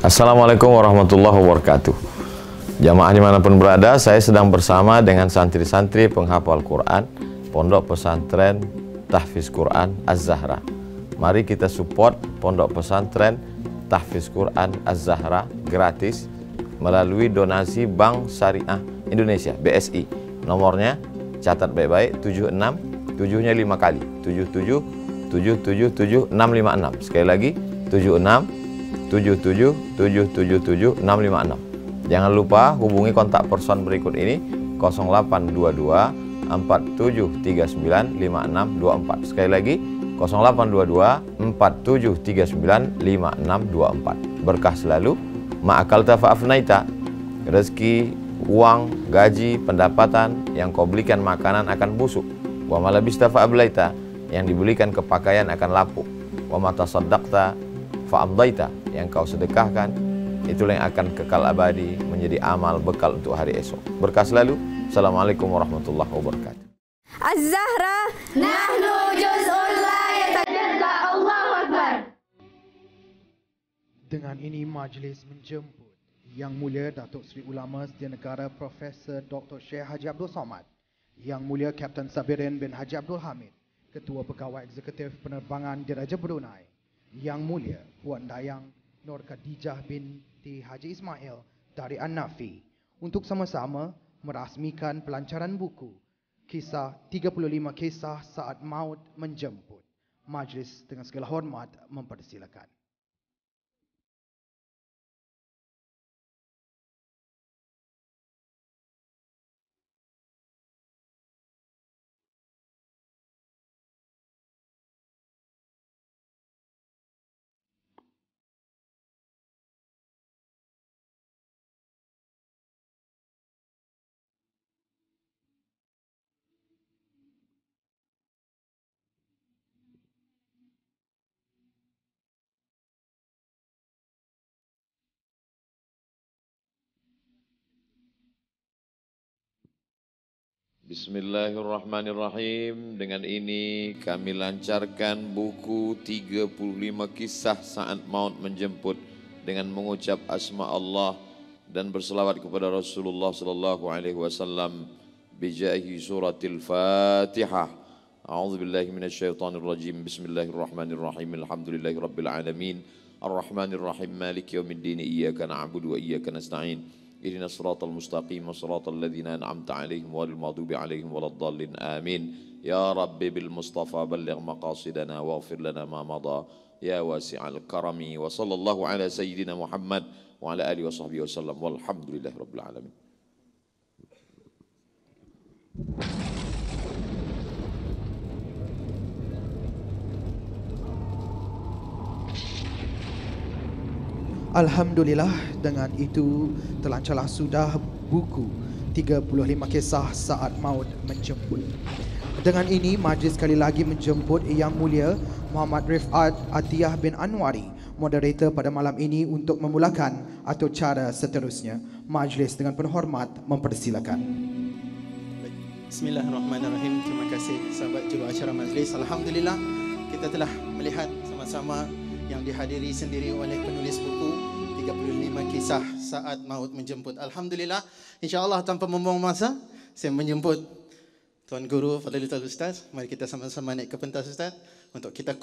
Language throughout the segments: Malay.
Assalamualaikum warahmatullahi wabarakatuh. Jamaah dimanapun berada, saya sedang bersama dengan santri-santri penghafal Quran Pondok Pesantren Tahfiz Quran Az-Zahra. Mari kita support Pondok Pesantren Tahfiz Quran Az-Zahra gratis melalui donasi Bank Syariah Indonesia (BSI). Nomornya catat baik-baik, 76 7-nya 5 kali, 77 777 656. Sekali lagi 76 77 656. Jangan lupa hubungi kontak person berikut ini 0822 4739 5624. Sekali lagi 0822 4739 5624. Berkah selalu, ma'akalta fa'afnaita. Rezeki, uang, gaji, pendapatan yang kau belikan makanan akan busuk. Wa malabista fa'ablaita, yang dibelikan kepakaian akan lapuk. Wa mata saddaqta fa'amdaita, yang kau sedekahkan itulah yang akan kekal abadi menjadi amal bekal untuk hari esok. Berkah selalu. Assalamualaikum warahmatullahi wabarakatuh. Az-Zahra nahnu juz'un la yatajazza. Allahu Akbar. Dengan ini majlis menjemput Yang Mulia Datuk Seri Ulama Sedia Negara Profesor Dr. Syekh Haji Abdul Somad, Yang Mulia Kapten Sabirin bin Haji Abdul Hamid, Ketua Pegawai Eksekutif Penerbangan Diraja Brunei, Yang Mulia Puan Dayang Nur Khadijah binti Haji Ismail dari An-Nafi, untuk sama-sama merasmikan pelancaran buku Kisah 35 Kisah Saat Maut Menjemput. Majlis dengan segala hormat mempersilakan. Bismillahirrahmanirrahim. Dengan ini kami lancarkan buku 35 kisah saat maut menjemput dengan mengucap asma Allah dan berselawat kepada Rasulullah sallallahu alaihi wasallam bijahi suratil Fatihah. A'udzubillahi minasyaitonir rajim. Bismillahirrahmanirrahim. Alhamdulillahirabbil alamin. Arrahmanirrahim. Maliki yaumiddin. Iyyaka na'budu wa iyyaka nasta'in. Ihdinas siratal mustaqim siratal ladzina an'amta 'alaihim ghairil maghdubi 'alaihim waladdallin. Amin. Ya Rabbi bil Mustafa balligh maqasidana waghfir lana ma madha ya wasi'al karami wa sallallahu ala sayyidina Muhammad wa ala alihi wa sahbihi wasallam walhamdulillahi rabbil alamin. Alhamdulillah, dengan itu telancarlah sudah buku 35 Kisah Saat Maut Menjemput. Dengan ini majlis sekali lagi menjemput Yang Mulia Muhammad Rifat Atiyah bin Anwari, moderator pada malam ini, untuk memulakan atau cara seterusnya. Majlis dengan penuh hormat mempersilakan. Bismillahirrahmanirrahim. Terima kasih sahabat juruacara majlis. Alhamdulillah, kita telah melihat sama-sama yang dihadiri sendiri oleh penulis buku 35 Kisah Saat Maut Menjemput. Alhamdulillah, insya-Allah tanpa membuang masa, saya menjemput Tuan Guru Fadilatul Ustaz. Mari kita sama-sama naik ke pentas Ustaz untuk kita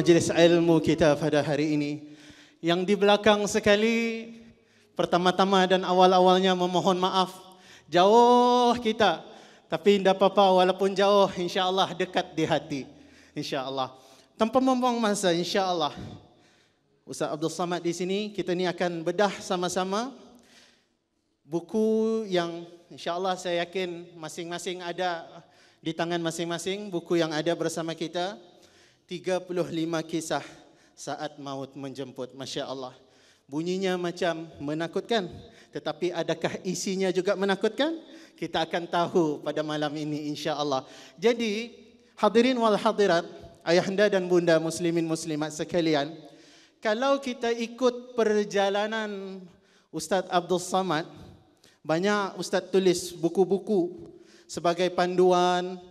majlis ilmu kita pada hari ini Yang di belakang sekali, pertama-tama dan awal-awalnya memohon maaf. Jauh kita, tapi tidak apa-apa walaupun jauh, insya-Allah dekat di hati. Insya-Allah. Tanpa membuang masa, insya-Allah. Ustaz Abdul Samad di sini, kita ni akan bedah sama-sama buku yang insya-Allah saya yakin masing-masing ada di tangan masing-masing, buku yang ada bersama kita, 35 kisah saat maut menjemput. Masya Allah. Bunyinya macam menakutkan, tetapi adakah isinya juga menakutkan? Kita akan tahu pada malam ini insya Allah. Jadi hadirin wal hadirat, ayahanda dan bunda muslimin muslimat sekalian, kalau kita ikut perjalanan Ustaz Abdul Samad, banyak Ustaz tulis buku-buku sebagai panduan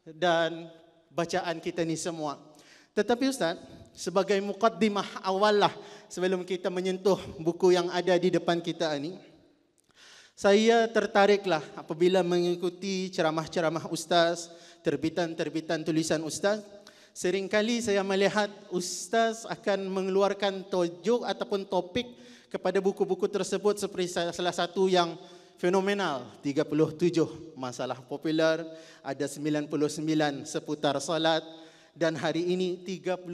dan bacaan kita ni semua. Tetapi Ustaz, sebagai muqaddimah awal lah sebelum kita menyentuh buku yang ada di depan kita ni, saya tertariklah apabila mengikuti ceramah-ceramah Ustaz, terbitan-terbitan tulisan Ustaz. Seringkali saya melihat Ustaz akan mengeluarkan tajuk ataupun topik kepada buku-buku tersebut seperti salah satu yang fenomenal, 37 masalah popular, ada 99 seputar salat, dan hari ini 35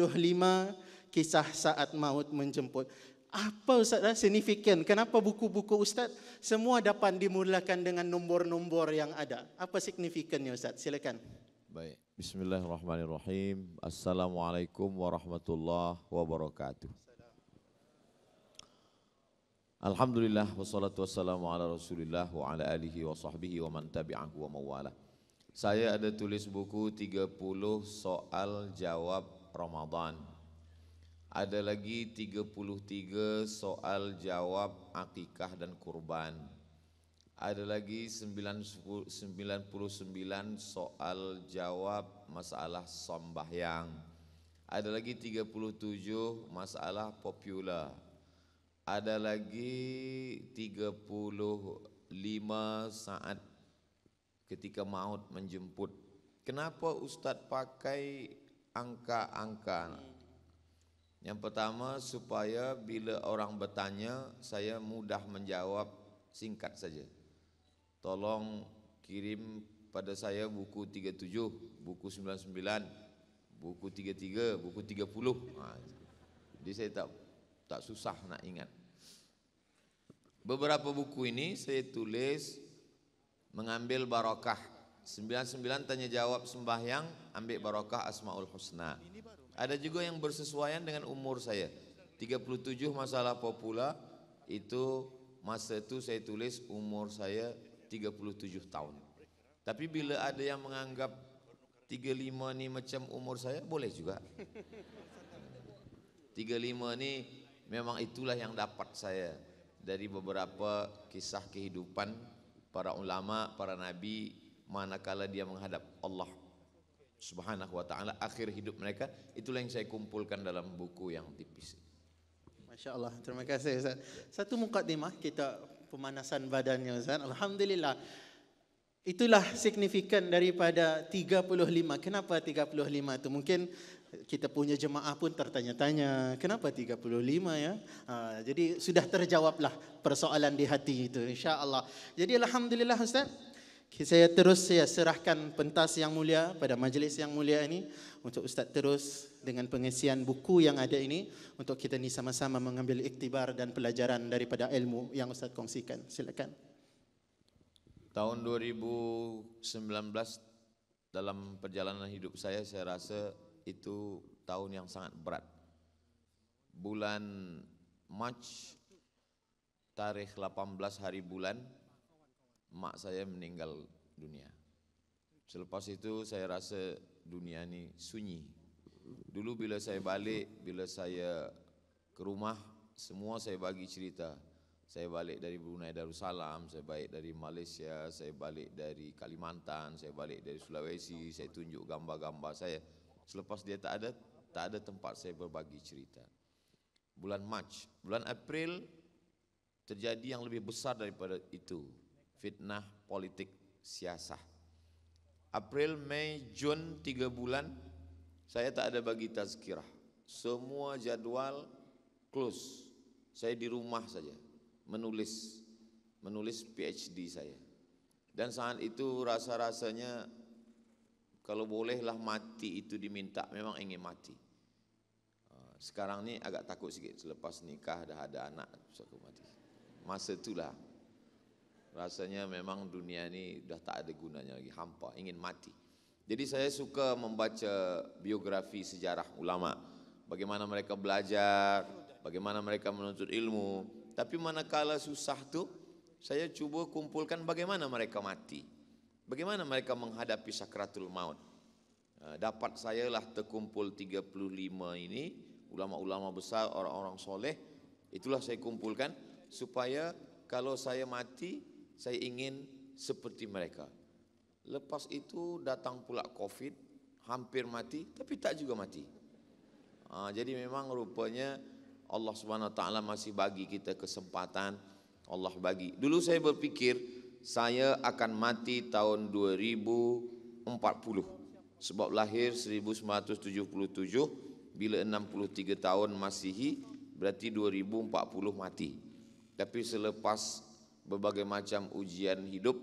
kisah saat maut menjemput. Apa Ustaz signifikan? Kenapa buku-buku Ustaz semua dapat dimulakan dengan nombor-nombor yang ada? Apa signifikannya Ustaz? Silakan. Baik, bismillahirrahmanirrahim. Assalamualaikum warahmatullahi wabarakatuh. Alhamdulillah wassalatu wassalamu ala Rasulillah wa ala alihi wa sahbihi wa man tabi'ahu wa mawala. Saya ada tulis buku 30 soal jawab Ramadan. Ada lagi 33 soal jawab akikah dan kurban. Ada lagi 99 soal jawab masalah sembahyang. Ada lagi 37 masalah popular. Ada lagi 35 saat ketika maut menjemput. Kenapa Ustadz pakai angka-angka? Yang pertama supaya bila orang bertanya saya mudah menjawab, singkat saja. Tolong kirim pada saya buku 37, buku 99, buku 33, buku 30. Jadi saya tak susah nak ingat. Beberapa buku ini saya tulis mengambil barakah. 99 tanya jawab sembahyang, ambil barakah Asmaul Husna. Ada juga yang bersesuaian dengan umur saya. 37 masalah popular, itu masa itu saya tulis umur saya 37 tahun. Tapi bila ada yang menganggap 35 ni macam umur saya, boleh juga. 35 ni memang itulah yang dapat saya dari beberapa kisah kehidupan para ulama, para nabi, manakala dia menghadap Allah Subhanahu wa ta'ala akhir hidup mereka. Itulah yang saya kumpulkan dalam buku yang tipis. Masya Allah, terima kasih Ustaz. Satu mukadimah kita pemanasan badannya Ustaz. Alhamdulillah. Itulah signifikan daripada 35. Kenapa 35 itu? Mungkin kita punya jemaah pun tertanya-tanya, kenapa 35 ya? Jadi sudah terjawablah persoalan di hati itu insya-Allah. Jadi alhamdulillah Ustaz, saya serahkan pentas yang mulia pada majlis yang mulia ini untuk Ustaz terus dengan pengisian buku yang ada ini untuk kita ni sama-sama mengambil iktibar dan pelajaran daripada ilmu yang Ustaz kongsikan. Silakan. Tahun 2019 dalam perjalanan hidup saya rasa itu tahun yang sangat berat. Bulan Mac, tarikh 18 hari bulan, mak saya meninggal dunia. Selepas itu saya rasa dunia ini sunyi. Dulu bila saya balik, bila saya ke rumah, semua saya bagi cerita. Saya balik dari Brunei Darussalam, saya balik dari Malaysia, saya balik dari Kalimantan, saya balik dari Sulawesi, saya tunjuk gambar-gambar saya. Selepas dia tak ada tempat saya berbagi cerita. Bulan Mac, bulan April terjadi yang lebih besar daripada itu. Fitnah politik siasah. April, Mei, Jun 3 bulan saya tak ada bagi tazkirah. Semua jadual close. Saya di rumah saja menulis PhD saya. Dan saat itu rasa-rasanya kalau bolehlah mati itu diminta, memang ingin mati. Sekarang ni agak takut sikit, selepas nikah dah ada anak, aku mati. Masa itulah rasanya memang dunia ni dah tak ada gunanya lagi, hampa, ingin mati. Jadi saya suka membaca biografi sejarah ulama, bagaimana mereka belajar, bagaimana mereka menuntut ilmu. Tapi manakala susah tu, saya cuba kumpulkan bagaimana mereka mati, bagaimana mereka menghadapi sakratul maut. Dapat saya lah terkumpul 35 ini, ulama-ulama besar, orang-orang soleh. Itulah saya kumpulkan supaya kalau saya mati, saya ingin seperti mereka. Lepas itu datang pula COVID, hampir mati, tapi tak juga mati. Jadi memang rupanya Allah Subhanahu Wa Taala masih bagi kita kesempatan. Allah bagi. Dulu saya berpikir saya akan mati tahun 2040. Sebab lahir 1977, bila 63 tahun Masihi, berarti 2040 mati. Tapi selepas berbagai macam ujian hidup,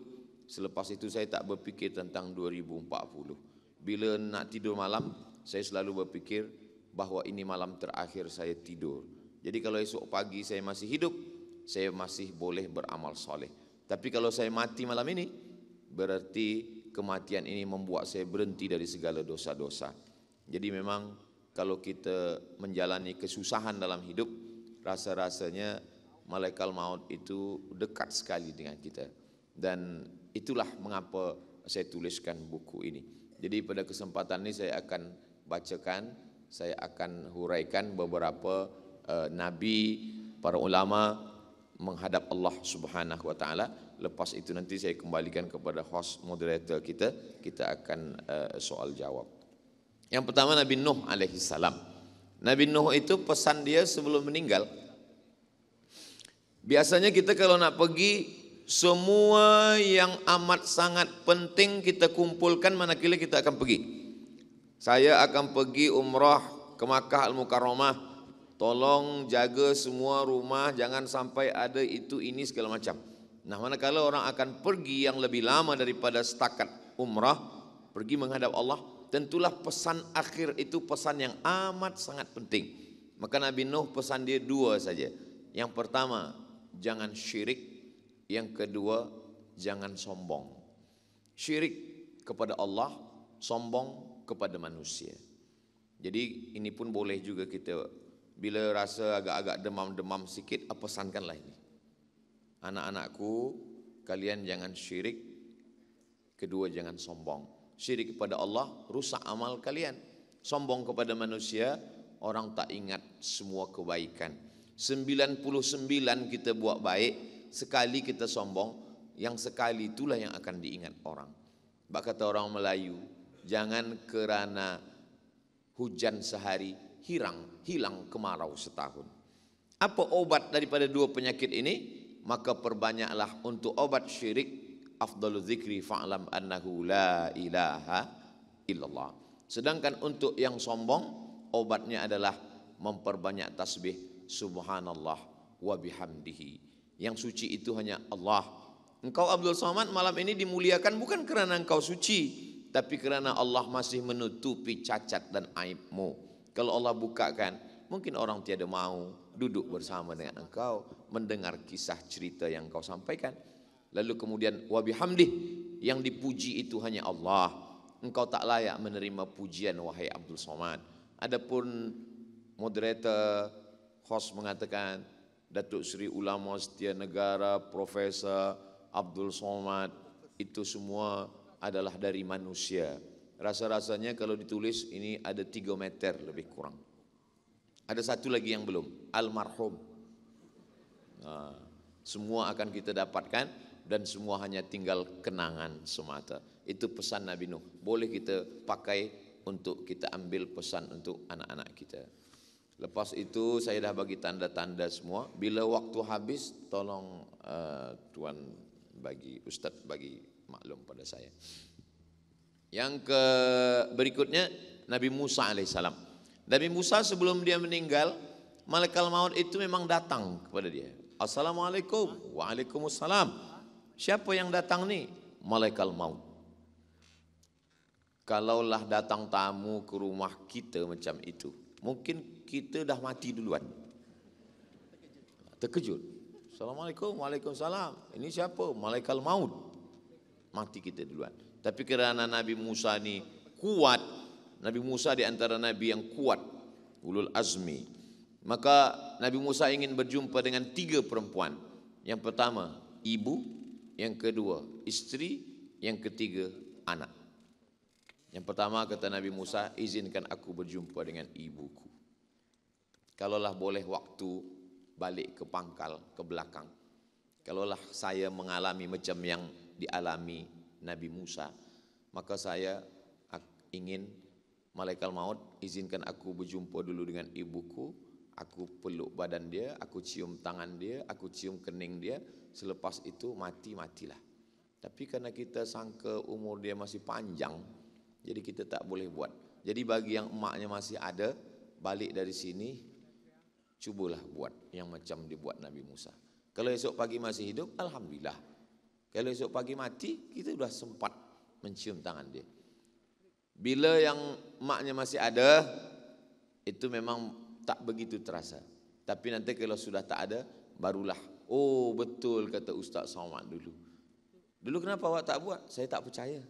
selepas itu saya tak berfikir tentang 2040. Bila nak tidur malam, saya selalu berfikir bahawa ini malam terakhir saya tidur. Jadi kalau esok pagi saya masih hidup, saya masih boleh beramal soleh. Tapi kalau saya mati malam ini, berarti kematian ini membuat saya berhenti dari segala dosa-dosa. Jadi memang kalau kita menjalani kesusahan dalam hidup, rasa-rasanya malaikat maut itu dekat sekali dengan kita. Dan itulah mengapa saya tuliskan buku ini. Jadi pada kesempatan ini saya akan bacakan, saya akan huraikan beberapa nabi, para ulama menghadap Allah Subhanahu Wa Taala. Lepas itu nanti saya kembalikan kepada host moderator kita akan soal jawab. Yang pertama Nabi Nuh alaihi salam. Nabi Nuh itu pesan dia sebelum meninggal. Biasanya kita kalau nak pergi, semua yang amat sangat penting kita kumpulkan manakala kita akan pergi. Saya akan pergi umrah ke Makkah Al-Mukarramah. Tolong jaga semua rumah, jangan sampai ada itu ini segala macam. Nah, manakala orang akan pergi yang lebih lama daripada setakat umrah, pergi menghadap Allah, tentulah pesan akhir itu pesan yang amat sangat penting. Maka Nabi Nuh pesan dia dua saja. Yang pertama, jangan syirik. Yang kedua, jangan sombong. Syirik kepada Allah, sombong kepada manusia. Jadi ini pun boleh juga kita, bila rasa agak-agak demam-demam sikit, pesankanlah ini. Anak-anakku, kalian jangan syirik. Kedua, jangan sombong. Syirik kepada Allah, rusak amal kalian. Sombong kepada manusia, orang tak ingat semua kebaikan. 99 kita buat baik, sekali kita sombong, yang sekali itulah yang akan diingat orang. Bak kata orang Melayu, jangan kerana hujan sehari, hilang kemarau setahun. Apa obat daripada dua penyakit ini? Maka perbanyaklah untuk obat syirik. Afdalu zikri fa'lam annahu la ilaha illallah. Sedangkan untuk yang sombong, obatnya adalah memperbanyak tasbih subhanallah wa bihamdihi. Yang suci itu hanya Allah. Engkau Abdul Somad malam ini dimuliakan bukan kerana engkau suci, tapi kerana Allah masih menutupi cacat dan aibmu. Kalau Allah bukakan, mungkin orang tiada mau duduk bersama dengan engkau, mendengar kisah cerita yang engkau sampaikan. Lalu kemudian wa bihamdih, yang dipuji itu hanya Allah. Engkau tak layak menerima pujian wahai Abdul Somad. Adapun moderator host mengatakan Datuk Seri Ulama Setia Negara Profesor Abdul Somad, itu semua adalah dari manusia. Rasa-rasanya kalau ditulis ini ada 3 meter lebih kurang. Ada satu lagi yang belum, almarhum. Semua akan kita dapatkan dan semua hanya tinggal kenangan semata. Itu pesan Nabi Nuh. Boleh kita pakai untuk kita ambil pesan untuk anak-anak kita. Lepas itu saya dah bagi tanda-tanda semua. Bila waktu habis, tolong Tuan bagi, Ustaz bagi maklum pada saya. Yang berikutnya Nabi Musa alaihissalam. Nabi Musa sebelum dia meninggal malaikat maut itu memang datang kepada dia. Assalamualaikum. Waalaikumsalam. Siapa yang datang nih? Malaikat maut. Kalaulah datang tamu ke rumah kita macam itu, mungkin kita dah mati duluan. Terkejut. Assalamualaikum, waalaikumsalam. Ini siapa? Malaikat maut. Mati kita duluan. Tapi kerana Nabi Musa ni kuat, Nabi Musa di antara Nabi yang kuat, ulul azmi, maka Nabi Musa ingin berjumpa dengan 3 perempuan. Yang pertama, ibu. Yang kedua, isteri. Yang ketiga, anak. Yang pertama kata Nabi Musa, izinkan aku berjumpa dengan ibuku. Kalaulah boleh waktu balik ke pangkal, ke belakang. Kalaulah saya mengalami macam yang dialami Nabi Musa, maka saya ingin malaikat maut izinkan aku berjumpa dulu dengan ibuku. Aku peluk badan dia, aku cium tangan dia, aku cium kening dia. Selepas itu matilah. Tapi karena kita sangka umur dia masih panjang, jadi kita tak boleh buat. Jadi bagi yang emaknya masih ada, balik dari sini, cubalah buat yang macam dibuat Nabi Musa. Kalau esok pagi masih hidup, alhamdulillah. Kalau esok pagi mati, kita sudah sempat mencium tangan dia. Bila yang emaknya masih ada, itu memang tak begitu terasa. Tapi nanti kalau sudah tak ada, barulah, oh betul kata Ustaz Somad dulu. Dulu kenapa awak tak buat? Saya tak percaya.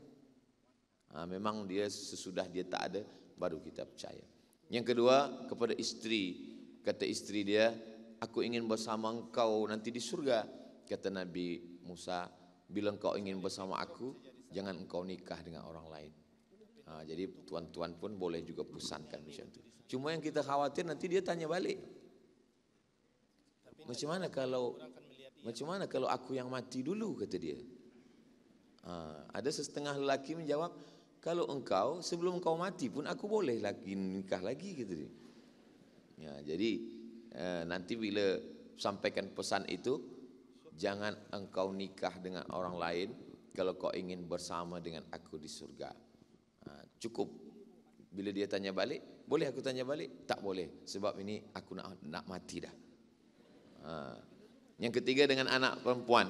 Memang dia sesudah dia tak ada, baru kita percaya. Yang kedua, kepada isteri. Kata isteri dia, aku ingin bersama engkau nanti di surga. Kata Nabi Musa, bila engkau ingin bersama aku, jangan engkau nikah dengan orang lain. Jadi tuan-tuan pun boleh juga pesankan macam itu. Cuma yang kita khawatir nanti dia tanya balik. Macam mana kalau aku yang mati dulu, kata dia. Ada setengah lelaki menjawab, kalau engkau sebelum engkau mati pun aku boleh lagi nikah lagi, kata dia. Ya, jadi nanti bila sampaikan pesan itu, jangan engkau nikah dengan orang lain kalau kau ingin bersama dengan aku di surga. Cukup. Bila dia tanya balik, boleh aku tanya balik? Tak boleh, sebab ini aku nak mati dah. Yang ketiga dengan anak perempuan.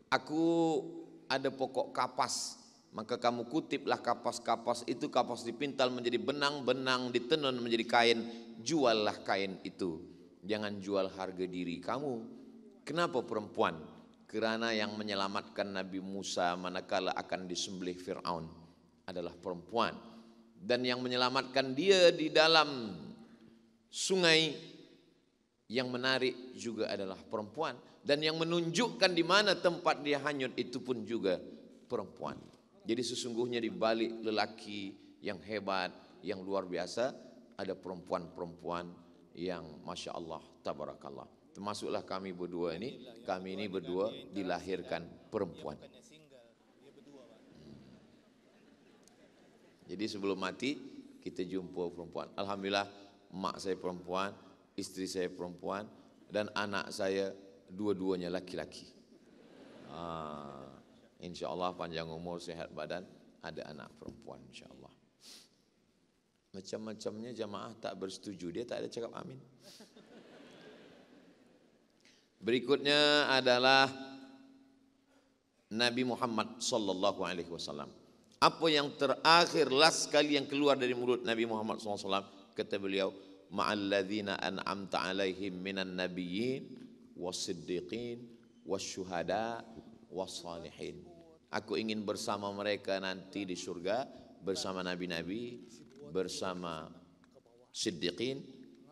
Aku ada pokok kapas, maka kamu kutiplah kapas-kapas itu, kapas dipintal menjadi benang-benang, ditenun menjadi kain, juallah kain itu. Jangan jual harga diri kamu. Kenapa perempuan? Kerana yang menyelamatkan Nabi Musa manakala akan disembelih Fir'aun adalah perempuan. Dan yang menyelamatkan dia di dalam sungai yang menarik juga adalah perempuan. Dan yang menunjukkan di mana tempat dia hanyut itu pun juga perempuan. Jadi sesungguhnya di balik lelaki yang hebat, yang luar biasa, ada perempuan-perempuan yang Masya Allah, tabarakallah. Termasuklah kami berdua ini berdua dilahirkan perempuan. Jadi sebelum mati kita jumpa perempuan. Alhamdulillah mak saya perempuan, isteri saya perempuan, dan anak saya dua-duanya laki-laki. InsyaAllah panjang umur, sehat badan, ada anak perempuan insyaAllah. Macam-macamnya jamaah tak bersetuju, dia tak ada cakap amin. Berikutnya adalah Nabi Muhammad sallallahu alaihi wasallam. Apa yang terakhir last kali yang keluar dari mulut Nabi Muhammad SAW, kata beliau, ma'alladzina an'amta alaihim minan nabiyyin was-siddiqin was-syuhada was-salihin. Aku ingin bersama mereka nanti di surga, bersama nabi-nabi, bersama siddiqin,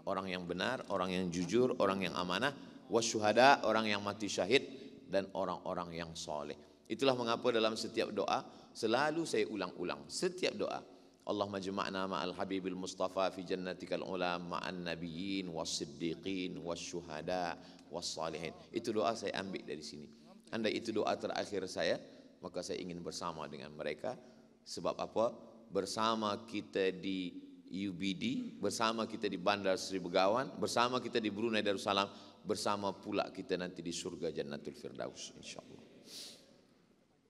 orang yang benar, orang yang jujur, orang yang amanah, was-syuhada, orang yang mati syahid, dan orang-orang yang soleh. Itulah mengapa dalam setiap doa selalu saya ulang-ulang setiap doa, Allahumma jama'na ma'al habibil mustafa fi jannatikal ula ma'an nabiyyin was-siddiqin was-syuhada was-salihin. Itu doa saya ambil dari sini. Andai itu doa terakhir saya, maka saya ingin bersama dengan mereka. Sebab apa? Bersama kita di UBD, bersama kita di Bandar Seri Begawan, bersama kita di Brunei Darussalam, bersama pula kita nanti di surga Jannatul Firdaus insyaallah.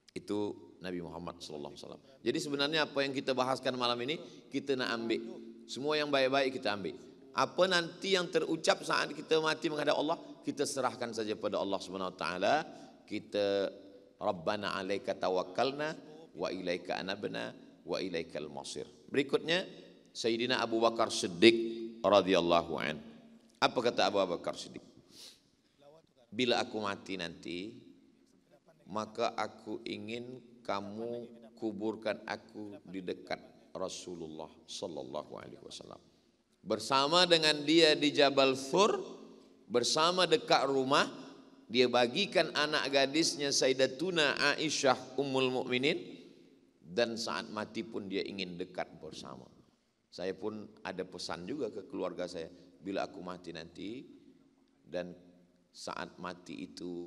Itu Nabi Muhammad SAW. Jadi sebenarnya apa yang kita bahaskan malam ini kita nak ambil. Semua yang baik-baik kita ambil. Apa nanti yang terucap saat kita mati menghadap Allah, kita serahkan saja pada Allah Subhanahu wa taala. Kita Rabbana 'alaika tawakkalna wa ilaika anabna wa ilaikal masir. Berikutnya Sayyidina Abu Bakar Siddiq radhiyallahu an. Apa kata Abu Bakar Siddiq? Bila aku mati nanti, maka aku ingin kamu kuburkan aku di dekat Rasulullah sallallahu alaihi wasallam. Bersama dengan dia di Jabal Thur, bersama dekat rumah, dia bagikan anak gadisnya Sayyidatuna Aisyah Ummul Mukminin, dan saat mati pun dia ingin dekat bersama. Saya pun ada pesan juga ke keluarga saya, bila aku mati nanti dan saat mati itu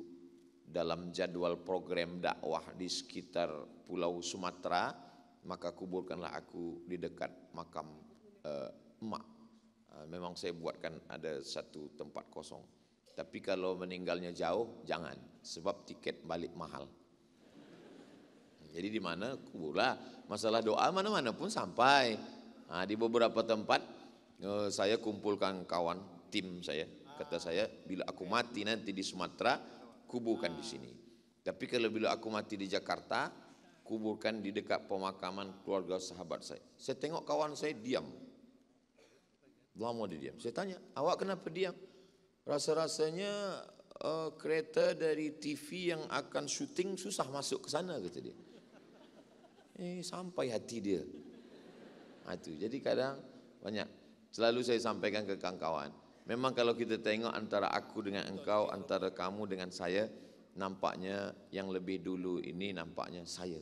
dalam jadwal program dakwah di sekitar Pulau Sumatera, maka kuburkanlah aku di dekat makam emak. Memang saya buatkan ada satu tempat kosong. Tapi kalau meninggalnya jauh, jangan, sebab tiket balik mahal. Jadi di mana kuburlah, masalah doa mana-mana pun sampai. Di beberapa tempat saya kumpulkan kawan tim saya. Kata saya, bila aku mati nanti di Sumatera, kuburkan di sini. Tapi kalau bila aku mati di Jakarta, kuburkan di dekat pemakaman keluarga sahabat saya. Saya tengok kawan saya diam. Lama dia diam. Saya tanya, awak kenapa diam? Rasa-rasanya kereta dari TV yang akan syuting susah masuk ke sana, kata dia. Sampai hati dia. Itu. Jadi kadang banyak. Selalu saya sampaikan ke kawan-kawan. Memang kalau kita tengok antara aku dengan engkau, antara kamu dengan saya, nampaknya yang lebih dulu ini nampaknya saya.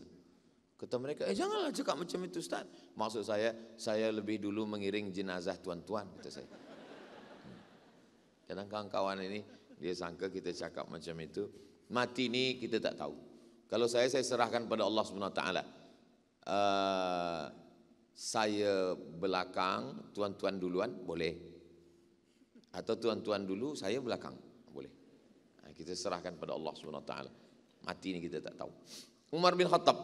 Kata mereka, janganlah cakap macam itu Ustaz. Maksud saya lebih dulu mengiring jenazah tuan-tuan, kata saya. Kadang kawan-kawan ini, dia sangka kita cakap macam itu. Mati ini kita tak tahu. Kalau saya serahkan pada Allah SWT. Saya belakang, tuan-tuan duluan, boleh. Atau tuan-tuan dulu, saya belakang, boleh. Kita serahkan pada Allah SWT. Mati ini kita tak tahu. Umar bin Khattab.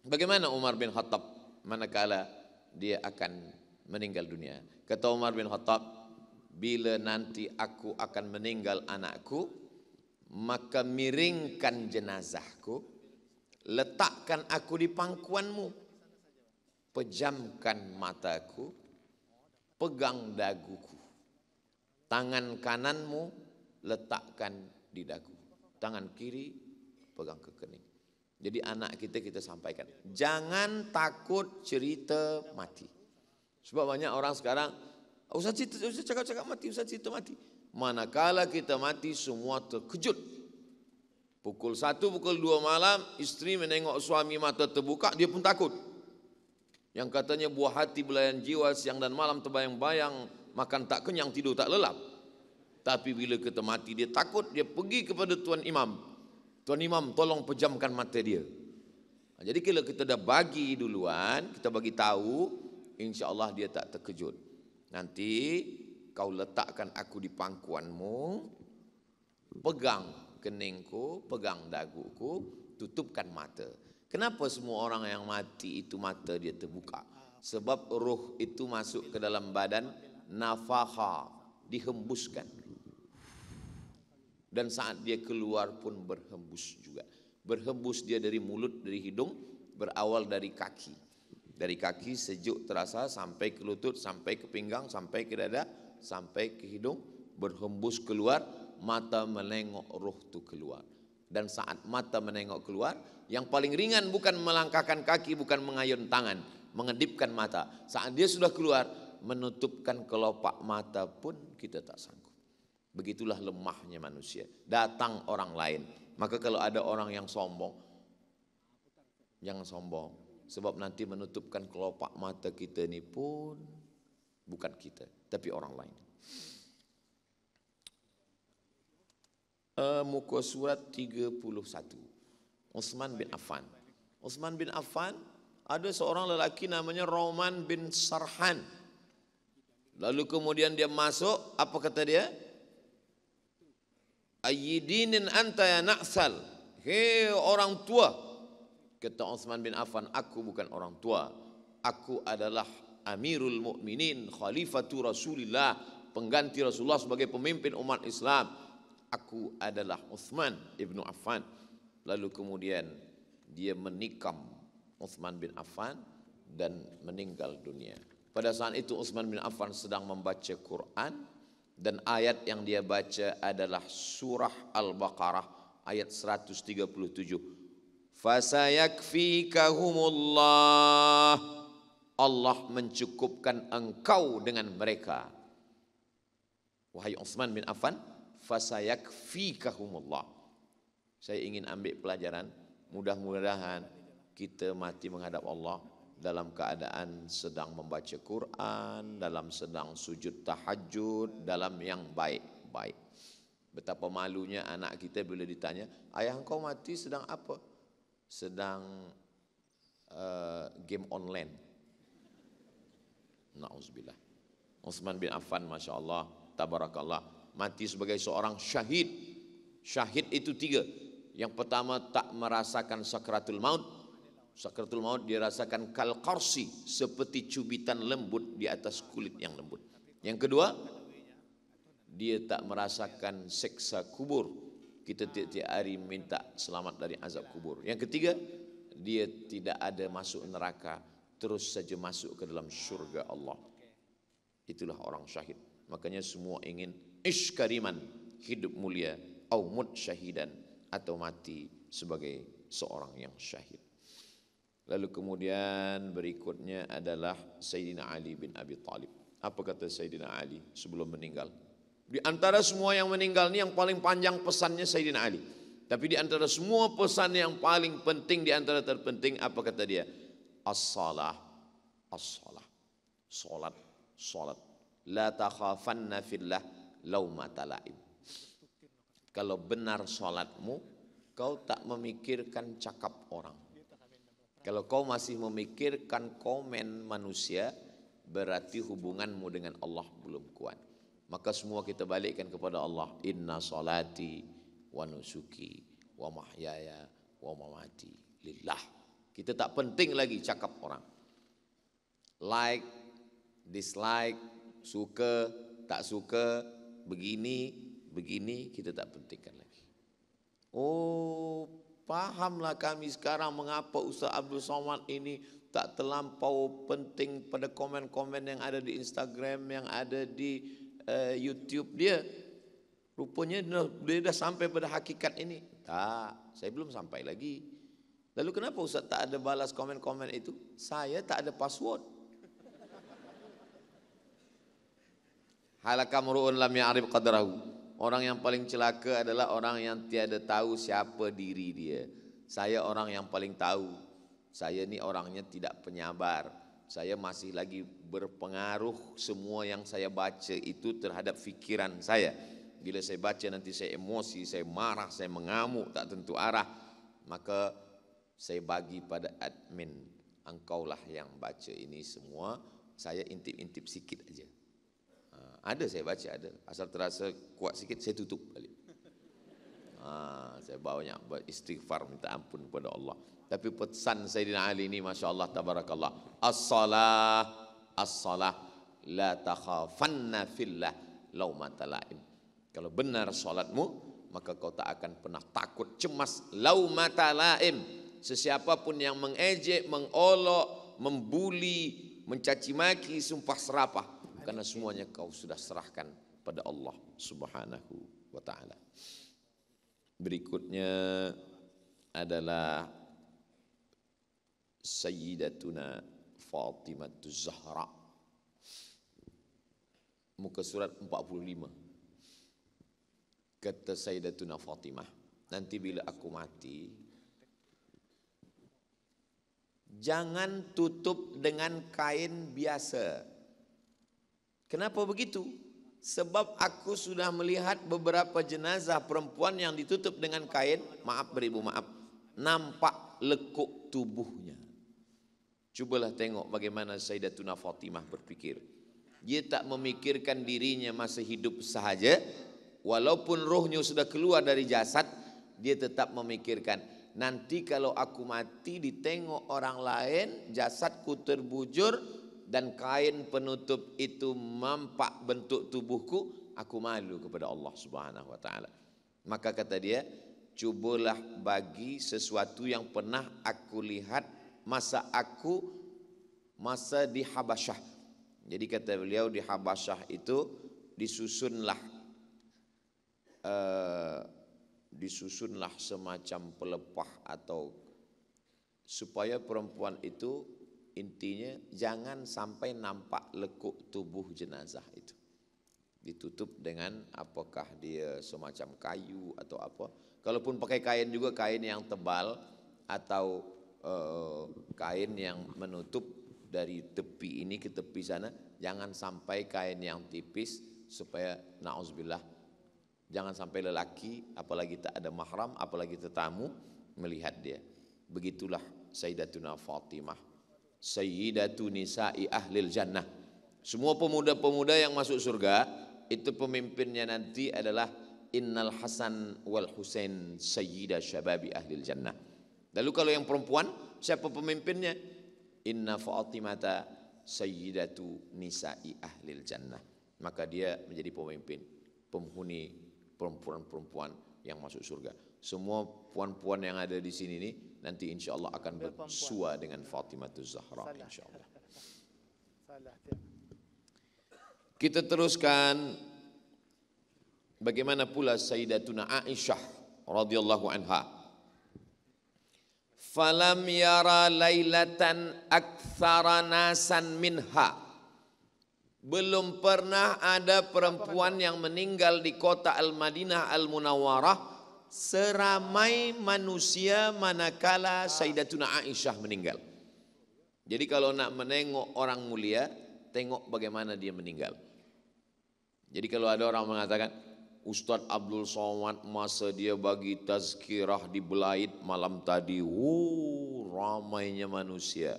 Bagaimana Umar bin Khattab manakala dia akan meninggal dunia? Kata Umar bin Khattab, bila nanti aku akan meninggal anakku, maka miringkan jenazahku, letakkan aku di pangkuanmu, pejamkan mataku, pegang daguku. Tangan kananmu letakkan di dagu, tangan kiri pegang ke kening. Jadi anak kita sampaikan, jangan takut cerita mati. Sebab banyak orang sekarang, Ustaz cakap mati, Ustaz cerita mati. Manakala kita mati semua terkejut. Pukul 1, pukul 2 malam, isteri menengok suami mata terbuka, dia pun takut. Yang katanya buah hati belayan jiwa, siang dan malam terbayang-bayang, makan tak kenyang, tidur tak lelap. Tapi bila kita mati, dia takut, dia pergi kepada Tuan Imam. Tuan Imam, tolong pejamkan mata dia. Jadi kalau kita dah bagi duluan, kita bagi tahu, insya-Allah dia tak terkejut. Nanti kau letakkan aku di pangkuanmu, pegang keningku, pegang daguku, tutupkan mata. Kenapa semua orang yang mati itu mata dia terbuka? Sebab ruh itu masuk ke dalam badan, nafakha, dihembuskan. Dan saat dia keluar pun berhembus juga. Berhembus dia dari mulut, dari hidung, berawal dari kaki. Dari kaki sejuk terasa sampai ke lutut, sampai ke pinggang, sampai ke dada, sampai ke hidung, berhembus keluar, mata menengok ruh itu keluar. Dan saat mata menengok keluar, yang paling ringan bukan melangkahkan kaki, bukan mengayun tangan, mengedipkan mata. Saat dia sudah keluar, menutupkan kelopak mata pun kita tak sanggup. Begitulah lemahnya manusia. Datang orang lain. Maka kalau ada orang yang sombong, jangan sombong. Sebab nanti menutupkan kelopak mata kita ini pun bukan kita, tapi orang lain. Muka surat 31. Utsman bin Affan. Utsman bin Affan, ada seorang lelaki namanya Roman bin Sarhan. Lalu kemudian dia masuk, apa kata dia? Ayyidinin anta ya na'sal. Hei orang tua. Kata Utsman bin Affan, aku bukan orang tua. Aku adalah Amirul Mukminin, Khalifatu Rasulillah, pengganti Rasulullah sebagai pemimpin umat Islam. Aku adalah Uthman ibnu Affan. Lalu kemudian dia menikam Uthman bin Affan dan meninggal dunia. Pada saat itu Uthman bin Affan sedang membaca Quran dan ayat yang dia baca adalah surah Al-Baqarah ayat 137. Fasayakfikahumullah, Allah mencukupkan engkau dengan mereka. Wahai Uthman bin Affan, fasayakfikahumullah. Saya ingin ambil pelajaran, mudah-mudahan kita mati menghadap Allah dalam keadaan sedang membaca Quran, dalam sedang sujud tahajud, dalam yang baik-baik. Betapa malunya anak kita bila ditanya, ayah engkau mati sedang apa? Sedang game online. Na'udzubillah. Uthman bin Affan, Masya Allah, tabarakallah, mati sebagai seorang syahid. Syahid itu 3. Yang pertama, tak merasakan sakratul maut. Sakratul maut dia rasakan kal qarsi, seperti cubitan lembut di atas kulit yang lembut. Yang kedua, dia tak merasakan seksa kubur. Kita tiap-tiap hari minta selamat dari azab kubur. Yang ketiga, dia tidak ada masuk neraka, terus saja masuk ke dalam syurga Allah. Itulah orang syahid. Makanya semua ingin ish kariman, hidup mulia, au mut syahidan, atau mati sebagai seorang yang syahid. Lalu kemudian berikutnya adalah Sayyidina Ali bin Abi Thalib. Apa kata Sayyidina Ali sebelum meninggal? Di antara semua yang meninggal ini yang paling panjang pesannya Sayyidina Ali. Tapi di antara semua pesan yang paling penting, di antara terpenting, apa kata dia? As-salah, as-salah. Salat, salat. La takhafanna fillah laumata laim. Kalau benar salatmu, kau tak memikirkan cakap orang. Kalau kau masih memikirkan komen manusia, berarti hubunganmu dengan Allah belum kuat. Maka semua kita balikkan kepada Allah. Inna salati wa nusuki wa mahyaya wa mamati lillah. Kita tak penting lagi cakap orang. Like, dislike, suka, tak suka, begini, kita tak pentingkan lagi. Oh, pahamlah kami sekarang mengapa Ustaz Abdul Somad ini tak terlampau penting pada komen-komen yang ada di Instagram, yang ada di YouTube dia. Rupanya dia dah sampai pada hakikat ini. Tak, saya belum sampai lagi. Lalu kenapa Ustaz tak ada balas komen-komen itu? Saya tak ada password. Halakam ru'un lam ya'rif qadrahu. Orang yang paling celaka adalah orang yang tiada tahu siapa diri dia. Saya orang yang paling tahu. Saya ni orangnya tidak penyabar. Saya masih lagi berpengaruh semua yang saya baca itu terhadap fikiran saya. Bila saya baca nanti saya emosi, saya marah, saya mengamuk, tak tentu arah. Maka saya bagi pada admin. Engkaulah yang baca ini semua. Saya intip-intip sikit aja. Ada saya baca, ada. Asal terasa kuat sikit, saya tutup balik. Saya banyak beristighfar, minta ampun kepada Allah. Tapi pesan Sayyidina Ali ini, Masya Allah, tabarakallah. As-salah, as-salah, la takhafanna fillah laumata laim. Kalau benar salatmu, maka kau tak akan pernah takut, cemas, laumata laim. Sesiapapun yang mengejek, mengolok, membuli, mencaci maki, sumpah serapah. Karena semuanya kau sudah serahkan pada Allah Subhanahu wa ta'ala. Berikutnya adalah Sayyidatuna Fatimah Zahra. Muka surat 45. Kata Sayyidatuna Fatimah, nanti bila aku mati, jangan tutup dengan kain biasa. Kenapa begitu? Sebab aku sudah melihat beberapa jenazah perempuan yang ditutup dengan kain, maaf beribu maaf, nampak lekuk tubuhnya. Cubalah tengok bagaimana Sayyidatuna Fatimah berpikir. Dia tak memikirkan dirinya masih hidup sahaja, walaupun rohnya sudah keluar dari jasad, dia tetap memikirkan, nanti kalau aku mati ditengok orang lain, jasadku terbujur, dan kain penutup itu nampak bentuk tubuhku, aku malu kepada Allah Subhanahu wa taala. Maka kata dia, cubalah bagi sesuatu yang pernah aku lihat masa di Habasyah. Jadi kata beliau di Habasyah itu disusunlah semacam pelepah atau supaya perempuan itu intinya jangan sampai nampak lekuk tubuh jenazah itu. Ditutup dengan apakah dia semacam kayu atau apa. Kalaupun pakai kain juga kain yang tebal atau kain yang menutup dari tepi ini ke tepi sana. Jangan sampai kain yang tipis supaya na'udzubillah. Jangan sampai lelaki apalagi tak ada mahram apalagi tetamu melihat dia. Begitulah Sayyidatuna Fatimah, Sayyidatu Nisa'i Ahlil Jannah. Semua pemuda-pemuda yang masuk surga itu pemimpinnya nanti adalah Innal Hasan wal Husain Sayyida Syababi Ahlil Jannah. Lalu kalau yang perempuan siapa pemimpinnya? Inna Fatimata Sayyidatu Nisa'i Ahlil Jannah. Maka dia menjadi pemimpin, penghuni perempuan-perempuan yang masuk surga. Semua puan-puan yang ada di sini ini nanti insya Allah akan bersua dengan Fatimatuz Zahra insya Allah. Kita teruskan bagaimana pula Sayyidatuna Aisyah radhiyallahu anha. Falam yara lailatan aktsara nasan minha. Belum pernah ada perempuan yang meninggal di kota Al-Madinah Al-Munawwarah seramai manusia manakala Sayyidatuna Aisyah meninggal. Jadi kalau nak menengok orang mulia, tengok bagaimana dia meninggal. Jadi kalau ada orang mengatakan Ustadz Abdul Somad masa dia bagi tazkirah di Belait malam tadi, ramainya manusia.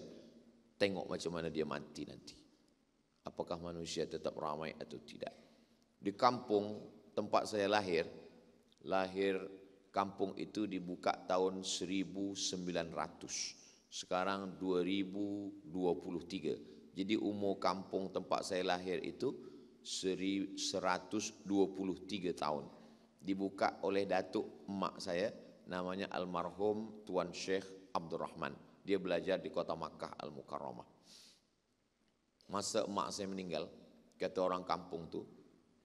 Tengok macam mana dia mati nanti. Apakah manusia tetap ramai atau tidak. Di kampung tempat saya lahir kampung itu dibuka tahun 1900. Sekarang 2023. Jadi umur kampung tempat saya lahir itu 123 tahun. Dibuka oleh datuk emak saya namanya almarhum Tuan Syekh Abdurrahman. Dia belajar di kota Makkah Al-Mukarramah. Masa emak saya meninggal, kata orang kampung tu,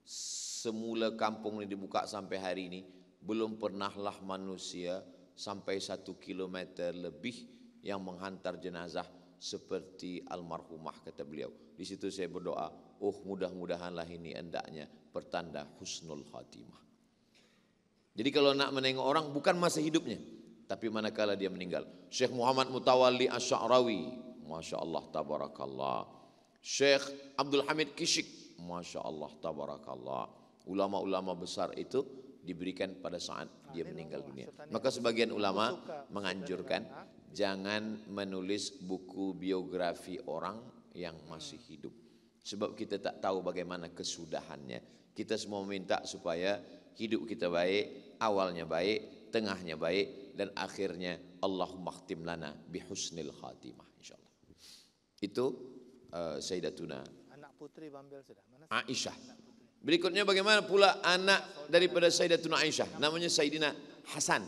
semula kampung ini dibuka sampai hari ini, belum pernahlah manusia sampai 1 kilometer lebih yang menghantar jenazah seperti almarhumah, kata beliau. Di situ saya berdoa, mudah-mudahanlah ini hendaknya pertanda husnul khatimah. Jadi kalau nak menengok orang bukan masa hidupnya, tapi manakala dia meninggal. Syekh Muhammad Mutawalli Asy-Sya'rawi, Masya Allah, tabarakallah. Syekh Abdul Hamid Kishik, Masya Allah, tabarakallah. Ulama-ulama besar itu diberikan pada saat dia meninggal dunia. Maka sebagian ulama menganjurkan jangan menulis buku biografi orang yang masih hidup. Sebab kita tak tahu bagaimana kesudahannya. Kita semua minta supaya hidup kita baik, awalnya baik, tengahnya baik, dan akhirnya Allahumma khtim lana bihusnil khatimah insyaallah. Itu Sayyidatuna anak putri Bambil sudah. Mana Aisyah. Berikutnya bagaimana pula anak daripada Sayyidatuna Aisyah, namanya Sayyidina Hasan.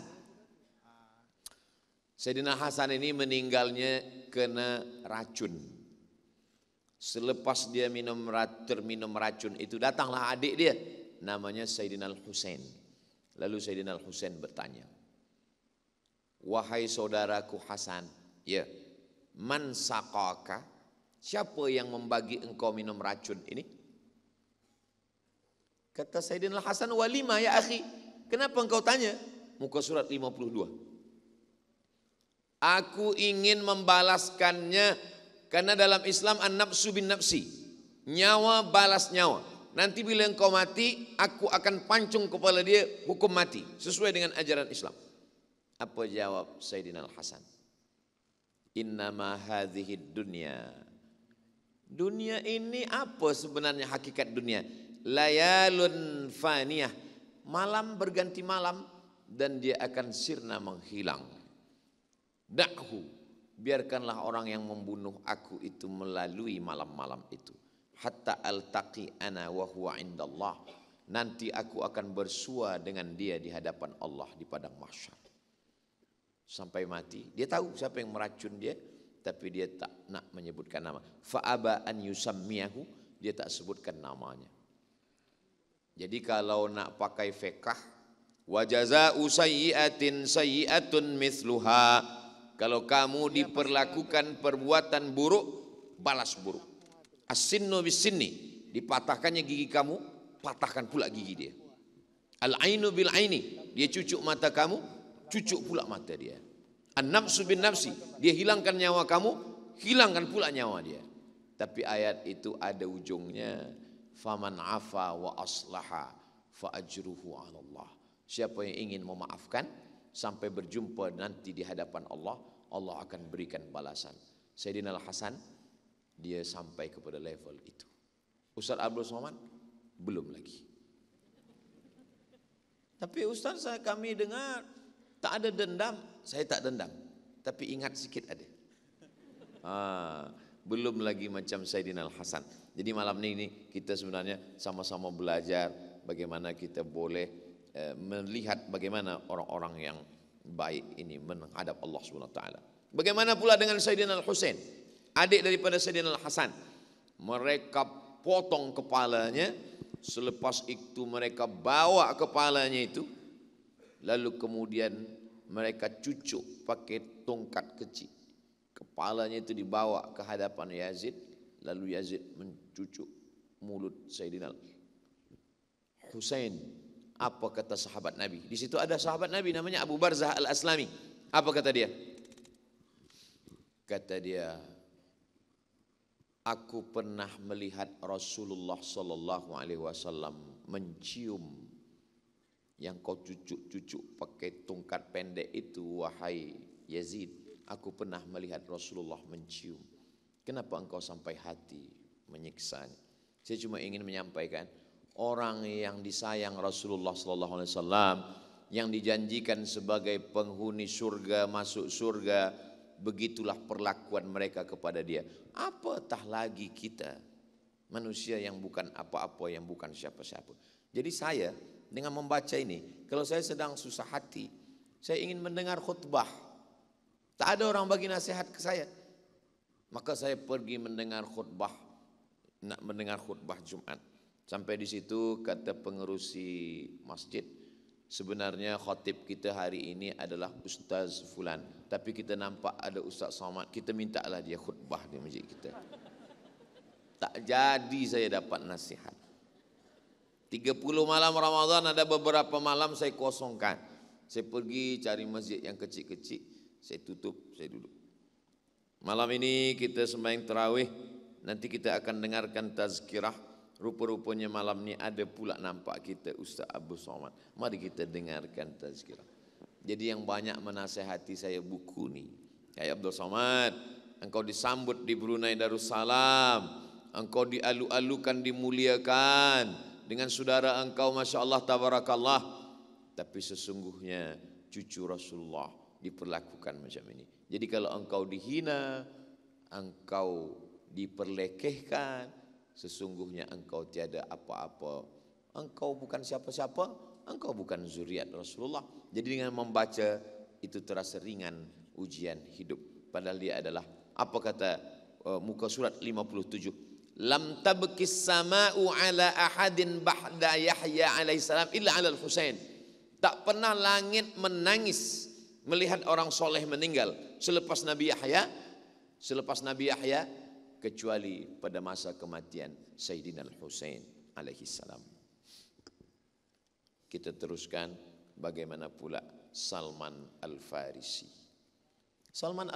Sayyidina Hasan ini meninggalnya kena racun. Selepas dia terminum racun itu, datanglah adik dia namanya Sayyidina Al-Husain. Lalu Sayyidina Al-Husain bertanya, wahai saudaraku Hasan, ya, man saqaka, siapa yang membagi engkau minum racun ini? Kata Sayyidina Al-Hasan, walima ya akhi, kenapa engkau tanya? Muka surat 52. Aku ingin membalaskannya, karena dalam Islam an-nafsu bin nafsi, nyawa balas nyawa. Nanti bila engkau mati, aku akan pancung kepala dia, hukum mati sesuai dengan ajaran Islam. Apa jawab Sayyidina Al-Hasan? Innama hadhihi dunya. Dunia ini apa sebenarnya hakikat dunia? Layalun faniyah, malam berganti malam dan dia akan sirna menghilang. Da'hu, biarkanlah orang yang membunuh aku itu melalui malam-malam itu. Hatta altaqi ana wa huwa indallah. Nanti aku akan bersua dengan dia di hadapan Allah di padang mahsyar. Sampai mati. Dia tahu siapa yang meracun dia, tapi dia tak nak menyebutkan nama. Fa'aba an yusammiyahu, dia tak sebutkan namanya. Jadi kalau nak pakai fiqh, wa jazaa'u sayyi'atin sayyi'atun mithluha. Kalau kamu diperlakukan perbuatan buruk, balas buruk. As-sinnu bis-sinni, dipatahkannya gigi kamu, patahkan pula gigi dia. Al-ainu bil-aini, dia cucuk mata kamu, cucuk pula mata dia. An-nafsu bin-nafsi, dia hilangkan nyawa kamu, hilangkan pula nyawa dia. Tapi ayat itu ada ujungnya. Faman afa wa aslaha fa ajruhu 'ala Allah. Siapa yang ingin memaafkan sampai berjumpa nanti di hadapan Allah, Allah akan berikan balasan. Sayyidina Al-Hasan dia sampai kepada level itu. Ustaz Abdul Somad belum lagi. Tapi Ustaz, kami dengar tak ada dendam. Saya tak dendam, tapi ingat sikit ada. Belum lagi macam Sayyidina Al-Hasan. Jadi malam ini kita sebenarnya sama-sama belajar bagaimana kita boleh melihat bagaimana orang-orang yang baik ini menghadap Allah Subhanahu wa taala. Bagaimana pula dengan Sayyidina Al-Husain, adik daripada Sayyidina Al-Hasan. Mereka potong kepalanya, selepas itu mereka bawa kepalanya itu, lalu kemudian mereka cucuk pakai tongkat kecil. Kepalanya itu dibawa ke hadapan Yazid, lalu Yazid mencucuk mulut Sayyidina Husain. Apa kata sahabat Nabi? Di situ ada sahabat Nabi namanya Abu Barzah Al-Aslami. Apa kata dia? Kata dia, aku pernah melihat Rasulullah sallallahu alaihi wasallam mencium yang kau cucuk-cucuk pakai tongkat pendek itu, wahai Yazid. Aku pernah melihat Rasulullah mencium. Kenapa engkau sampai hati menyiksanya? Saya cuma ingin menyampaikan, orang yang disayang Rasulullah sallallahu alaihi wasallam, yang dijanjikan sebagai penghuni surga, masuk surga, begitulah perlakuan mereka kepada dia. Apatah lagi kita, manusia yang bukan apa-apa, yang bukan siapa-siapa. Jadi saya dengan membaca ini, kalau saya sedang susah hati, saya ingin mendengar khutbah. Tak ada orang bagi nasihat ke saya. Maka saya pergi mendengar khutbah, nak mendengar khutbah Jumat. Sampai di situ kata pengerusi masjid, sebenarnya khatib kita hari ini adalah Ustaz Fulan, tapi kita nampak ada Ustaz Somad, kita mintalah dia khutbah di masjid kita. Tak jadi saya dapat nasihat. 30 malam Ramadan ada beberapa malam saya kosongkan. Saya pergi cari masjid yang kecil-kecil, saya tutup, saya duduk. Malam ini kita sembahyang tarawih, nanti kita akan dengarkan tazkirah. Rupa-rupanya malam ni ada pula nampak kita Ustaz Abdul Somad. Mari kita dengarkan tazkirah. Jadi yang banyak menasihati saya buku ni. Hai Abdul Somad, engkau disambut di Brunei Darussalam, engkau dialu-alukan, dimuliakan dengan saudara engkau, Masya Allah, tabarakallah. Tapi sesungguhnya cucu Rasulullah diperlakukan macam ini. Jadi kalau engkau dihina, engkau diperlekehkan, sesungguhnya engkau tiada apa-apa. Engkau bukan siapa-siapa, engkau bukan zuriat Rasulullah. Jadi dengan membaca itu terasa ringan ujian hidup. Padahal dia adalah, apa kata muka surat 57, lam tabkis sama'u ala ahadin ba'da Yahya alaihissalam illa ala al-Husain. Tak pernah langit menangis melihat orang soleh meninggal selepas Nabi Yahya, kecuali pada masa kematian Sayyidina Al-Husain alaihissalam. Kita teruskan bagaimana pula Salman Al-Farisi. Salman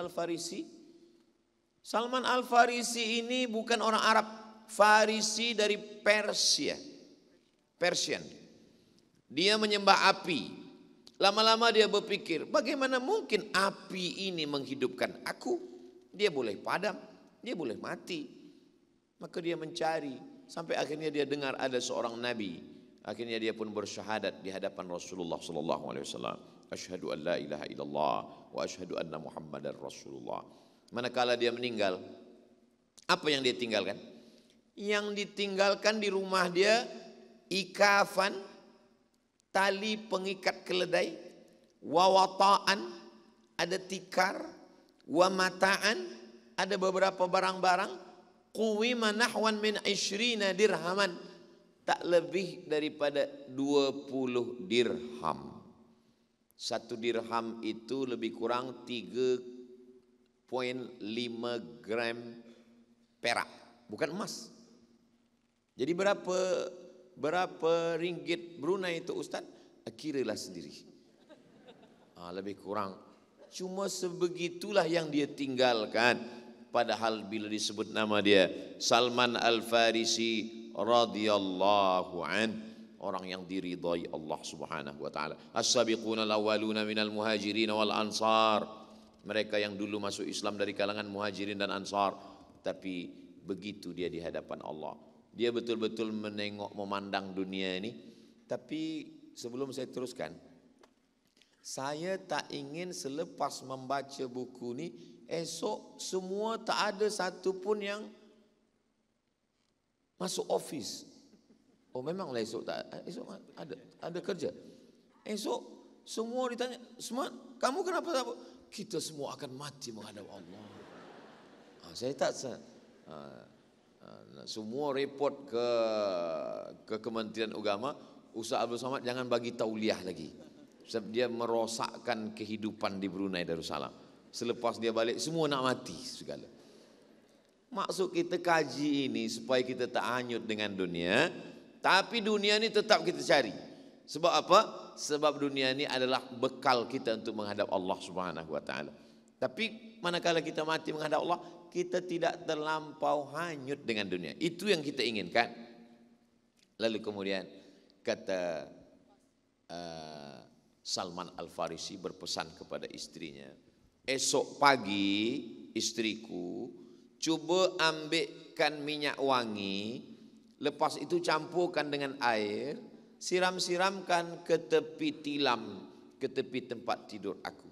Al-Farisi ini bukan orang Arab, Farisi dari Persian. Dia menyembah api. Lama-lama dia berpikir, bagaimana mungkin api ini menghidupkan aku? Dia boleh padam, dia boleh mati. Maka dia mencari, sampai akhirnya dia dengar ada seorang nabi. Akhirnya dia pun bersyahadat di hadapan Rasulullah sallallahu alaihi wasallam. Asyhadu an la ilaha illallah wa asyhadu anna Muhammadar Rasulullah. manakala dia meninggal, apa yang dia tinggalkan? Yang ditinggalkan di rumah dia ikafan, tali pengikat keledai, wawataan, ada tikar, wa mataan, ada beberapa barang-barang, quwima nahwan min 20 dirhaman, tak lebih daripada 20 dirham. 1 dirham itu lebih kurang 3,5 gram perak, bukan emas. Jadi berapa ringgit Brunei itu Ustaz? Kiralah sendiri. Lebih kurang. Cuma sebegitulah yang dia tinggalkan. Padahal bila disebut nama dia Salman Al-Farisi radhiyallahu an, orang yang diridhai Allah Subhanahu wa taala. As-sabiquna al-awwaluna minal muhajirin wal ansar. Mereka yang dulu masuk Islam dari kalangan muhajirin dan ansar, tapi begitu dia di hadapan Allah. Dia betul-betul menengok, memandang dunia ini. Tapi sebelum saya teruskan, saya tak ingin selepas membaca buku ini esok semua tak ada satu pun yang masuk office. Oh memanglah esok tak, esok ada kerja. Esok semua ditanya, semua kamu kenapa tak? Kita semua akan mati menghadap Allah. Saya tak semua report ke Kementerian Agama, Ustaz Abdul Somad jangan bagi tauliah lagi. Sebab dia merosakkan kehidupan di Brunei Darussalam. Selepas dia balik semua nak mati segala. Maksud kita kaji ini supaya kita tak hanyut dengan dunia, tapi dunia ini tetap kita cari. Sebab apa? Sebab dunia ini adalah bekal kita untuk menghadap Allah Subhanahu wa taala. Tapi manakala kita mati menghadap Allah, kita tidak terlampau hanyut dengan dunia. Itu yang kita inginkan. Lalu kemudian kata Salman Al-Farisi berpesan kepada istrinya, esok pagi istriku cuba ambilkan minyak wangi, lepas itu campurkan dengan air, siram-siramkan ke tepi tilam, ke tepi tempat tidur aku.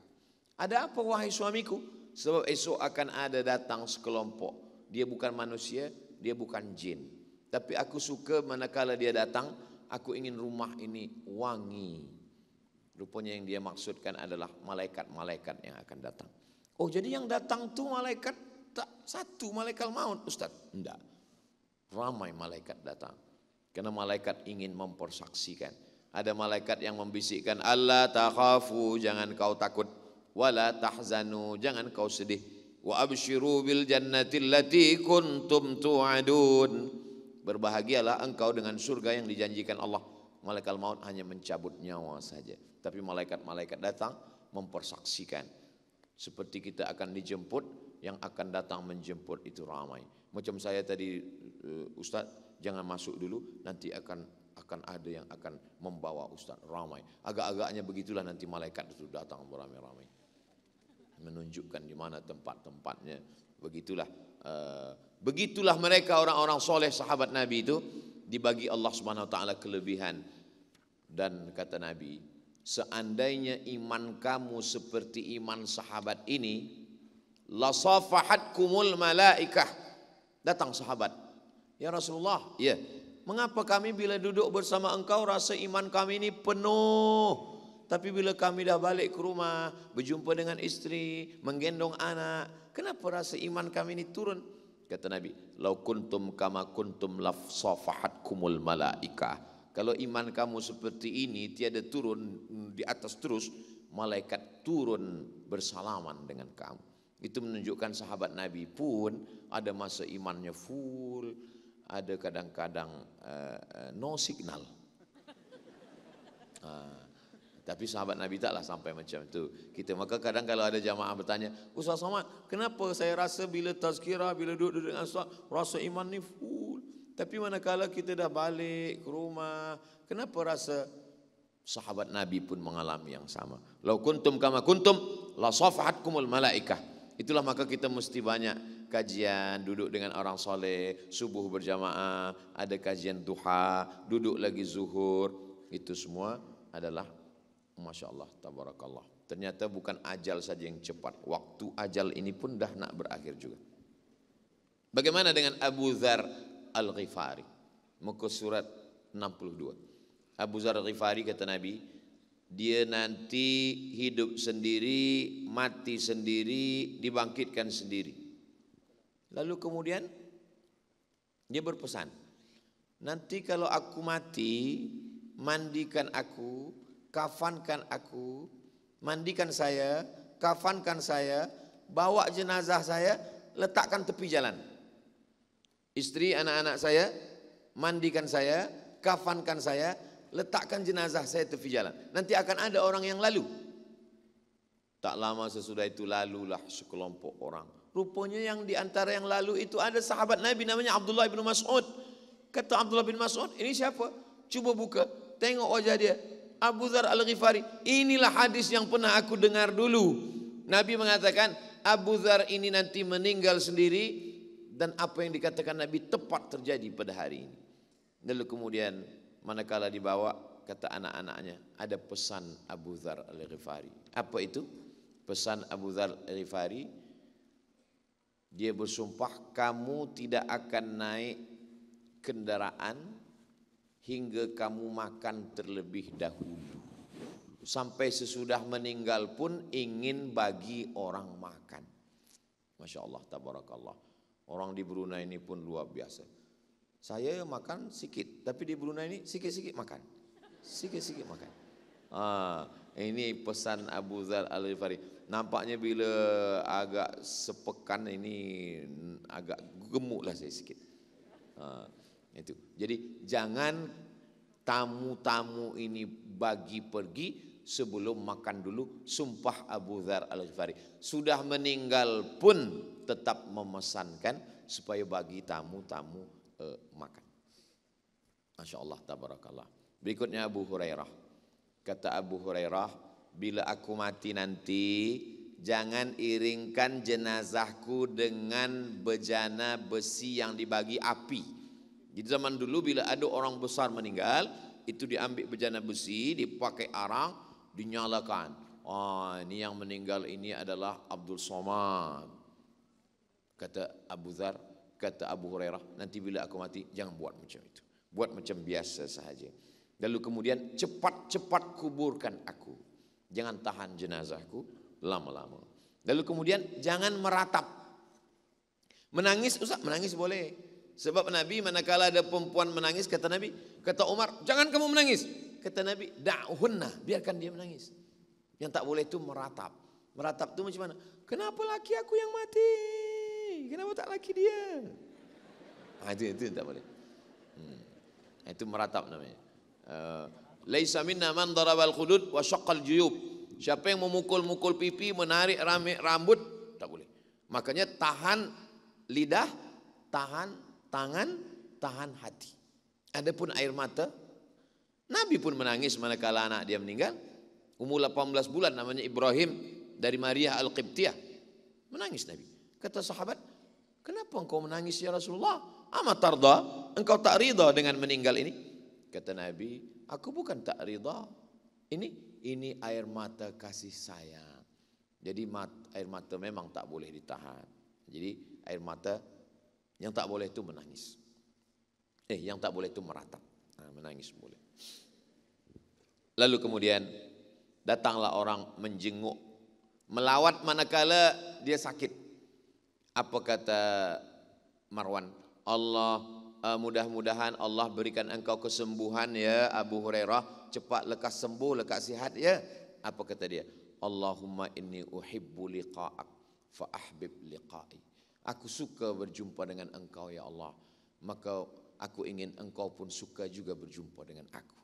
Ada apa wahai suamiku? Sebab esok akan ada datang sekelompok. Dia bukan manusia, dia bukan jin. Tapi aku suka manakala dia datang, aku ingin rumah ini wangi. Rupanya yang dia maksudkan adalah malaikat-malaikat yang akan datang. Oh jadi yang datang tu malaikat tak satu malaikat maut Ustaz? Tidak. Ramai malaikat datang. Karena malaikat ingin mempersaksikan. Ada malaikat yang membisikkan, Allah takhafu, jangan kau takut. Wala tahzanu, jangan kau sedih. Wa abshiru bil jannati allati kuntum tu'adun. Berbahagialah engkau dengan surga yang dijanjikan Allah. Malaikat maut hanya mencabut nyawa saja. Tapi malaikat-malaikat datang mempersaksikan. Seperti kita akan dijemput, yang akan datang menjemput itu ramai. Macam saya tadi, Ustaz, jangan masuk dulu, nanti akan ada yang akan membawa Ustaz ramai. Agak-agaknya begitulah nanti malaikat itu datang beramai-ramai. Menunjukkan di mana tempat-tempatnya. Begitulah mereka orang-orang soleh sahabat Nabi itu, dibagi Allah Subhanahu wa taala kelebihan. Dan kata Nabi, seandainya iman kamu seperti iman sahabat ini, la safahatkumul malaikah. Datang sahabat, ya Rasulullah, ya, mengapa kami bila duduk bersama engkau rasa iman kami ini penuh, tapi bila kami dah balik ke rumah, berjumpa dengan istri, menggendong anak, kenapa rasa iman kami ini turun? Kata Nabi, lau kuntum kama kuntum laf safahatkumul malaikah. Kalau iman kamu seperti ini, tiada turun di atas terus, malaikat turun bersalaman dengan kamu. Itu menunjukkan sahabat Nabi pun ada masa imannya full, ada kadang-kadang no signal. Tapi sahabat Nabi taklah sampai macam itu. Maka kadang kalau ada jamaah bertanya, Ustaz Somad, kenapa saya rasa bila tazkirah, bila duduk dengan Ustaz, rasa iman ni full. Tapi manakala kita dah balik ke rumah, kenapa rasa? Sahabat Nabi pun mengalami yang sama. Lau kuntum kama kuntum la safahatkumul malaikah. Itulah maka kita mesti banyak kajian, duduk dengan orang soleh, subuh berjamaah, ada kajian duha, duduk lagi zuhur. Itu semua adalah Masya Allah, tabarakallah. Ternyata bukan ajal saja yang cepat, waktu ajal ini pun dah nak berakhir juga. Bagaimana dengan Abu Dzar Al-Ghifari? Muka surat 62. Abu Dzar Al-Ghifari kata Nabi, dia nanti hidup sendiri, mati sendiri, dibangkitkan sendiri. Lalu kemudian dia berpesan, nanti kalau aku mati, mandikan aku, kafankan aku, mandikan saya, kafankan saya, bawa jenazah saya, letakkan tepi jalan. Istri, anak-anak saya, mandikan saya, kafankan saya, letakkan jenazah saya tepi jalan. Nanti akan ada orang yang lalu. Tak lama sesudah itu lalulah sekelompok orang. Rupanya yang di antara yang lalu itu ada sahabat Nabi namanya Abdullah bin Mas'ud. Kata Abdullah bin Mas'ud, ini siapa? Coba buka, tengok wajah dia. Abu Dzar Al-Ghifari. Inilah hadis yang pernah aku dengar dulu. Nabi mengatakan Abu Dzar ini nanti meninggal sendiri, dan apa yang dikatakan Nabi tepat terjadi pada hari ini. Lalu kemudian manakala dibawa, kata anak-anaknya, ada pesan Abu Dzar Al-Ghifari. Apa itu? Pesan Abu Dzar Al-Ghifari, dia bersumpah, kamu tidak akan naik kendaraan hingga kamu makan terlebih dahulu. Sampai sesudah meninggal pun ingin bagi orang makan. Masya Allah, tabarakallah. Orang di Brunei ini pun luar biasa. Saya makan sikit, tapi di Brunei ini sikit-sikit makan. Sikit-sikit makan. Ini pesan Abu Dzar Al-Ghifari. Nampaknya bila agak sepekan ini agak gemuklah saya sikit. Itu. Jadi jangan tamu-tamu ini bagi pergi sebelum makan dulu. Sumpah Abu Dzar Al-Ghifari. Sudah meninggal pun tetap memesankan supaya bagi tamu-tamu makan. Masya Allah, tabarakallah. Berikutnya Abu Hurairah. Kata Abu Hurairah, bila aku mati nanti, jangan iringkan jenazahku dengan bejana besi yang dibagi api. Di zaman dulu bila ada orang besar meninggal, itu diambil bejana besi, dipakai arang, dinyalakan. Ini yang meninggal ini adalah Abdul Somad. Kata Abu Dzar, kata Abu Hurairah, nanti bila aku mati jangan buat macam itu. Buat macam biasa sahaja. Lalu kemudian cepat-cepat kuburkan aku. Jangan tahan jenazahku lama-lama. Lalu kemudian jangan meratap. Menangis, Ustaz, menangis boleh. Sebab Nabi manakala ada perempuan menangis, kata Nabi, kata Umar, jangan kamu menangis. Kata Nabi, da'hunna, biarkan dia menangis. Yang tak boleh itu meratap. Meratap itu macam mana? Kenapa laki aku yang mati? Kenapa tak laki dia? Itu tak boleh. Itu meratap namanya. Laisa minna man darabal khudud wa syaqqal juyub. Siapa yang memukul-mukul pipi, menarik rambut, tak boleh. Makanya tahan lidah, tahan tangan, tahan hati. Adapun air mata, Nabi pun menangis manakala anak dia meninggal. Umur 18 bulan, namanya Ibrahim, dari Maria Al-Qibtiyah. Menangis Nabi. Kata sahabat, kenapa engkau menangis ya Rasulullah? Amat tarda, engkau tak rida dengan meninggal ini? Kata Nabi, aku bukan tak rida. Ini air mata kasih sayang. Jadi air mata memang tak boleh ditahan. Jadi air mata yang tak boleh itu menangis. Yang tak boleh itu meratap. Menangis boleh. Lalu kemudian datanglah orang menjenguk, melawat manakala dia sakit. Apa kata Marwan? Mudah-mudahan Allah berikan engkau kesembuhan ya Abu Hurairah, cepat lekas sembuh, lekas sihat ya. Apa kata dia? Allahumma inni uhibbu liqa'ak fa ahbib liqa'i. Aku suka berjumpa dengan engkau ya Allah, maka aku ingin engkau pun suka juga berjumpa dengan aku.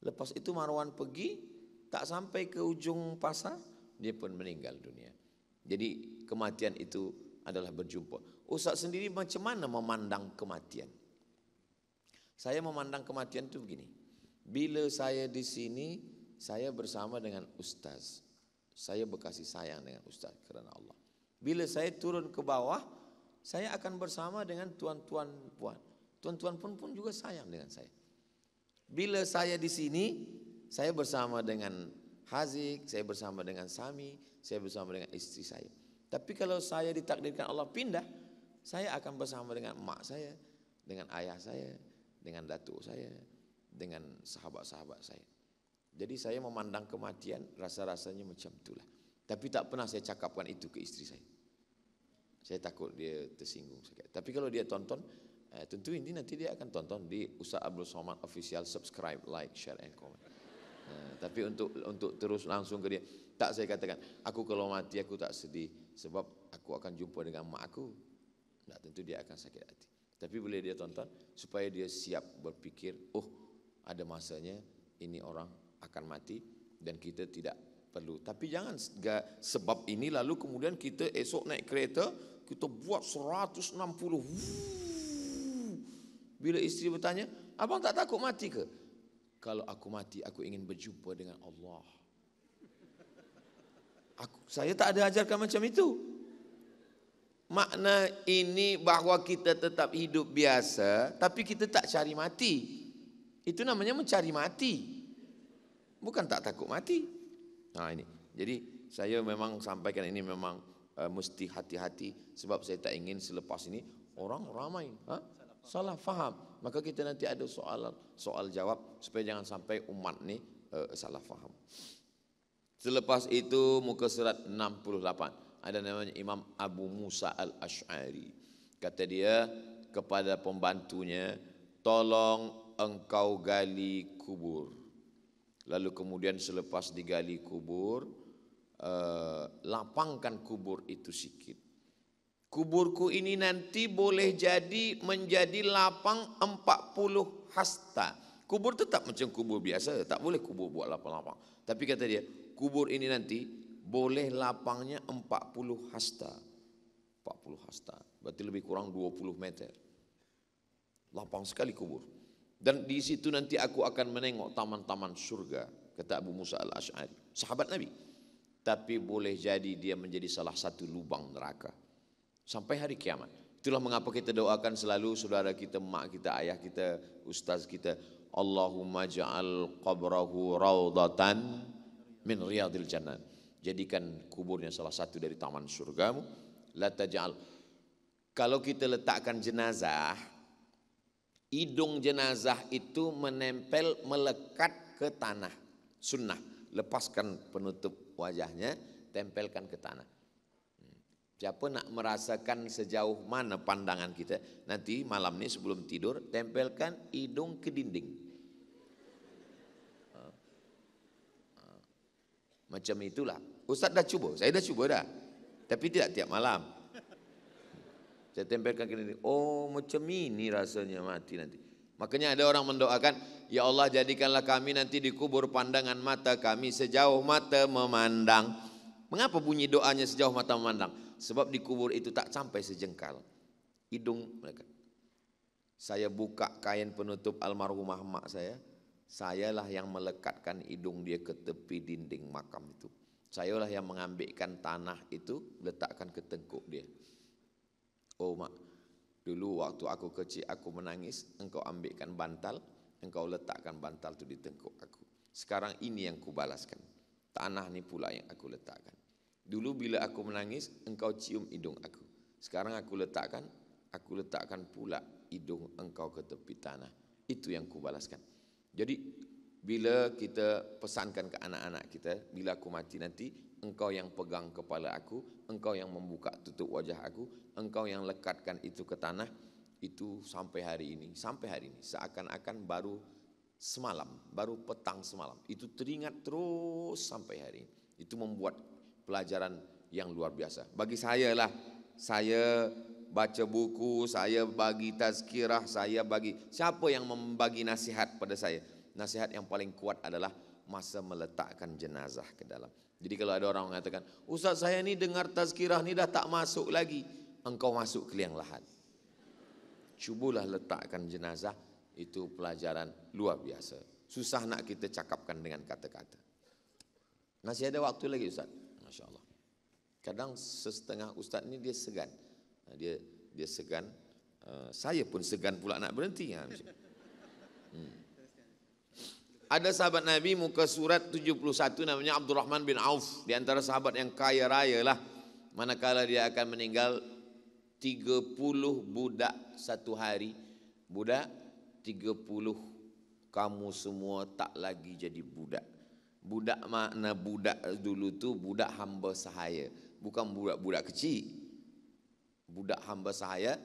Lepas itu Marwan pergi, tak sampai ke ujung pasar, dia pun meninggal dunia. Jadi kematian itu adalah berjumpa. Ustaz sendiri macam mana memandang kematian? Saya memandang kematian itu begini. Bila saya di sini, saya bersama dengan Ustaz. Saya berkasih sayang dengan Ustaz kerana Allah. Bila saya turun ke bawah, saya akan bersama dengan tuan-tuan puan. Tuan-tuan pun juga sayang dengan saya. Bila saya di sini, saya bersama dengan Haziq, saya bersama dengan Sami, saya bersama dengan istri saya. Tapi kalau saya ditakdirkan Allah pindah, saya akan bersama dengan emak saya, dengan ayah saya, dengan datuk saya, dengan sahabat-sahabat saya. Jadi saya memandang kematian rasa-rasanya macam itulah. Tapi tak pernah saya cakapkan itu ke istri saya. Saya takut dia tersinggung. Tapi kalau dia tonton, tentu ini nanti dia akan tonton di Ustaz Abdul Somad Official, subscribe, like, share, and comment. Tapi untuk terus langsung ke dia, tak saya katakan, aku kalau mati aku tak sedih sebab aku akan jumpa dengan mak aku. Tak, tentu dia akan sakit hati. Tapi boleh dia tonton supaya dia siap berpikir, oh ada masanya ini orang akan mati dan kita tidak perlu. Tapi jangan sebab ini lalu kemudian kita esok naik kereta, kita buat 160. Bila isteri bertanya, abang tak takut mati ke? Kalau aku mati, aku ingin berjumpa dengan Allah. Saya tak ada ajarkan macam itu. Makna ini bahawa kita tetap hidup biasa, tapi kita tak cari mati. Itu namanya mencari mati. Bukan tak takut mati. Nah ini. Jadi saya memang sampaikan ini memang mesti hati-hati. Sebab saya tak ingin selepas ini orang ramai salah faham. Maka kita nanti ada soal jawab supaya jangan sampai umat ni salah faham. Selepas itu muka surat 68. Ada namanya Imam Abu Musa al-Ash'ari. Kata dia kepada pembantunya, tolong engkau gali kubur. Lalu kemudian selepas digali kubur, lapangkan kubur itu sikit. Kuburku ini nanti boleh jadi menjadi lapang 40 hasta. Kubur tetap macam kubur biasa, tak boleh kubur buat lapang-lapang. Tapi kata dia, kubur ini nanti boleh lapangnya 40 hasta. 40 hasta, berarti lebih kurang 20 meter. Lapang sekali kubur. Dan di situ nanti aku akan menengok taman-taman surga, kata Abu Musa al-Ash'ari, sahabat Nabi. Tapi boleh jadi dia menjadi salah satu lubang neraka sampai hari kiamat. Itulah mengapa kita doakan selalu saudara kita, mak kita, ayah kita, ustaz kita, Allahumma ja'al qabrahu raudatan min riyadil jannah. Jadikan kuburnya salah satu dari taman surgamu. La taj'al. Kalau kita letakkan jenazah, hidung jenazah itu menempel, melekat ke tanah. Sunnah. Lepaskan penutup wajahnya, tempelkan ke tanah. Siapa nak merasakan sejauh mana pandangan kita, nanti malam ni sebelum tidur, tempelkan hidung ke dinding. Macam itulah. Ustaz dah cuba, saya dah cuba dah. Tapi tidak tiap malam. Saya tempelkan ke dinding. Oh macam ini rasanya mati nanti. Makanya ada orang mendoakan, ya Allah jadikanlah kami nanti dikubur pandangan mata kami sejauh mata memandang. Mengapa bunyi doanya sejauh mata memandang? Sebab di kubur itu tak sampai sejengkal. Hidung mereka. Saya buka kain penutup almarhumah mak saya. Sayalah yang melekatkan hidung dia ke tepi dinding makam itu. Sayalah yang mengambilkan tanah itu, letakkan ke tengkuk dia. Oh mak, dulu waktu aku kecil aku menangis, engkau ambilkan bantal, engkau letakkan bantal itu di tengkuk aku. Sekarang ini yang kubalaskan. Tanah ni pula yang aku letakkan. Dulu bila aku menangis, engkau cium hidung aku. Sekarang aku letakkan pula hidung engkau ke tepi tanah. Itu yang kubalaskan. Jadi bila kita pesankan ke anak-anak kita, bila aku mati nanti, engkau yang pegang kepala aku, engkau yang membuka tutup wajah aku, engkau yang lekatkan itu ke tanah, itu sampai hari ini, seakan-akan baru semalam, baru petang semalam. Itu teringat terus sampai hari ini. Itu membuat pelajaran yang luar biasa. Bagi saya lah, saya baca buku, saya bagi tazkirah, saya bagi, siapa yang membagi nasihat pada saya? Nasihat yang paling kuat adalah masa meletakkan jenazah ke dalam. Jadi kalau ada orang mengatakan, Ustaz saya ni dengar tazkirah ni dah tak masuk lagi. Engkau masuk ke liang lahat. Cubalah letakkan jenazah, itu pelajaran luar biasa. Susah nak kita cakapkan dengan kata-kata. Masih ada waktu lagi Ustaz? Masya Allah. Kadang setengah ustaz ni dia segan. Dia segan. Saya pun segan pula nak berhenti. Ada sahabat Nabi muka surat 71 namanya Abdurrahman bin Auf. Di antara sahabat yang kaya raya lah. Manakala dia akan meninggal 30 budak satu hari. Budak 30, kamu semua tak lagi jadi budak. Budak makna budak dulu tu budak hamba sahaya. Bukan budak-budak kecil. Budak hamba sahaya,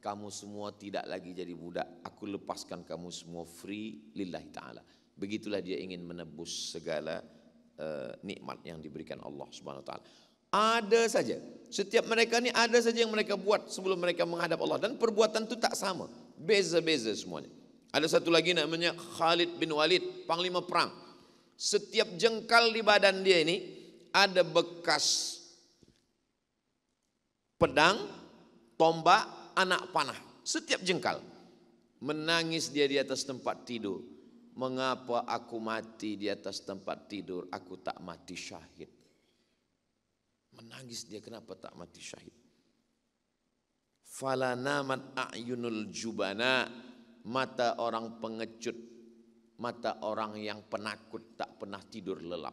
kamu semua tidak lagi jadi budak. Aku lepaskan kamu semua free lillahi ta'ala. Begitulah dia ingin menebus segala nikmat yang diberikan Allah Subhanahu wa taala. Ada saja, setiap mereka ni ada saja yang mereka buat sebelum mereka menghadap Allah, dan perbuatan itu tak sama, beza-beza semuanya. Ada satu lagi namanya Khalid bin Walid, panglima perang. Setiap jengkal di badan dia ini ada bekas pedang, tombak, anak panah. Setiap jengkal. Menangis dia di atas tempat tidur. Mengapa aku mati di atas tempat tidur, aku tak mati syahid? Menangis dia, kenapa tak mati syahid? Falanamat a'yunul jubana, mata orang pengecut, mata orang yang penakut tak pernah tidur lelap.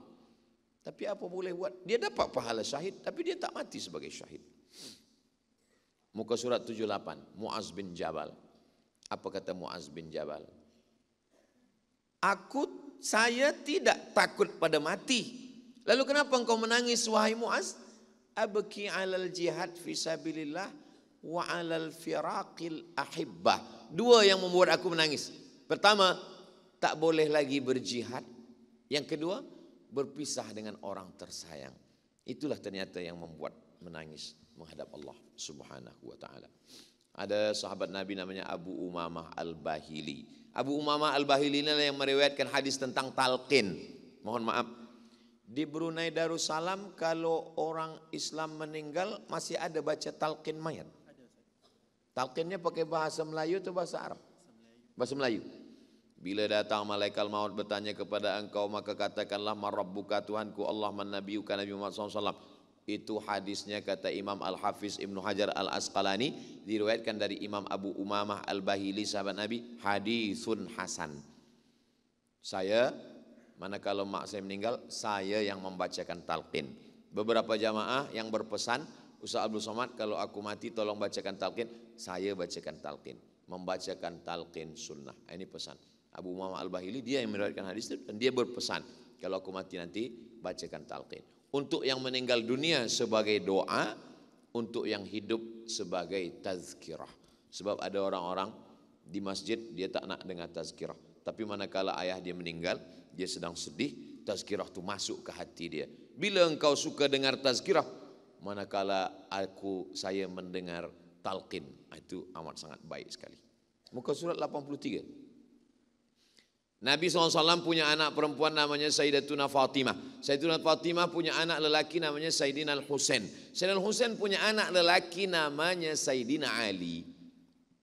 Tapi apa boleh buat? Dia dapat pahala syahid, tapi dia tak mati sebagai syahid. Muka surat 78, Muaz bin Jabal. Apa kata Muaz bin Jabal? Saya tidak takut pada mati. Lalu kenapa engkau menangis wahai Muaz? Abki alal jihad fisabilillah wa alal firaqil ahibbah. Dua yang membuat aku menangis. Pertama, tak boleh lagi berjihad. Yang kedua, berpisah dengan orang tersayang. Itulah ternyata yang membuat menangis menghadap Allah Subhanahu wa taala. Ada sahabat Nabi namanya Abu Umamah Al-Bahili. Abu Umamah Al-Bahili inilah yang meriwayatkan hadis tentang talqin. Mohon maaf. Di Brunei Darussalam kalau orang Islam meninggal masih ada baca talqin mayat. Talqinnya pakai bahasa Melayu atau bahasa Arab? Bahasa Melayu. Bila datang malaikat maut bertanya kepada engkau, maka katakanlah marabbuka, Tuhanku Allah, man nabiyuka, Nabi Muhammad SAW. Itu hadisnya kata Imam Al-Hafiz Ibnu Hajar Al-Asqalani, diriwayatkan dari Imam Abu Umamah Al-Bahili sahabat Nabi, hadisun hasan. Saya, manakala mak saya meninggal, saya yang membacakan talqin. Beberapa jamaah yang berpesan, Ustaz Abdul Somad kalau aku mati tolong bacakan talqin. Saya bacakan talqin, membacakan talqin sunnah. Ini pesan Abu Umamah Al-Bahili, dia yang meriwayatkan hadis itu, dan dia berpesan kalau aku mati nanti bacakan talqin. Untuk yang meninggal dunia sebagai doa, untuk yang hidup sebagai tazkirah. Sebab ada orang-orang di masjid dia tak nak dengar tazkirah, tapi manakala ayah dia meninggal, dia sedang sedih, tazkirah itu masuk ke hati dia. Bila engkau suka dengar tazkirah, manakala saya mendengar talqin, itu amat sangat baik sekali. Muka surat 83. Nabi SAW punya anak perempuan namanya Sayyidatuna Fatimah. Sayyidatuna Fatimah punya anak lelaki namanya Sayyidina Al-Husain. Sayyidina Al-Husain punya anak lelaki namanya Sayyidina Ali.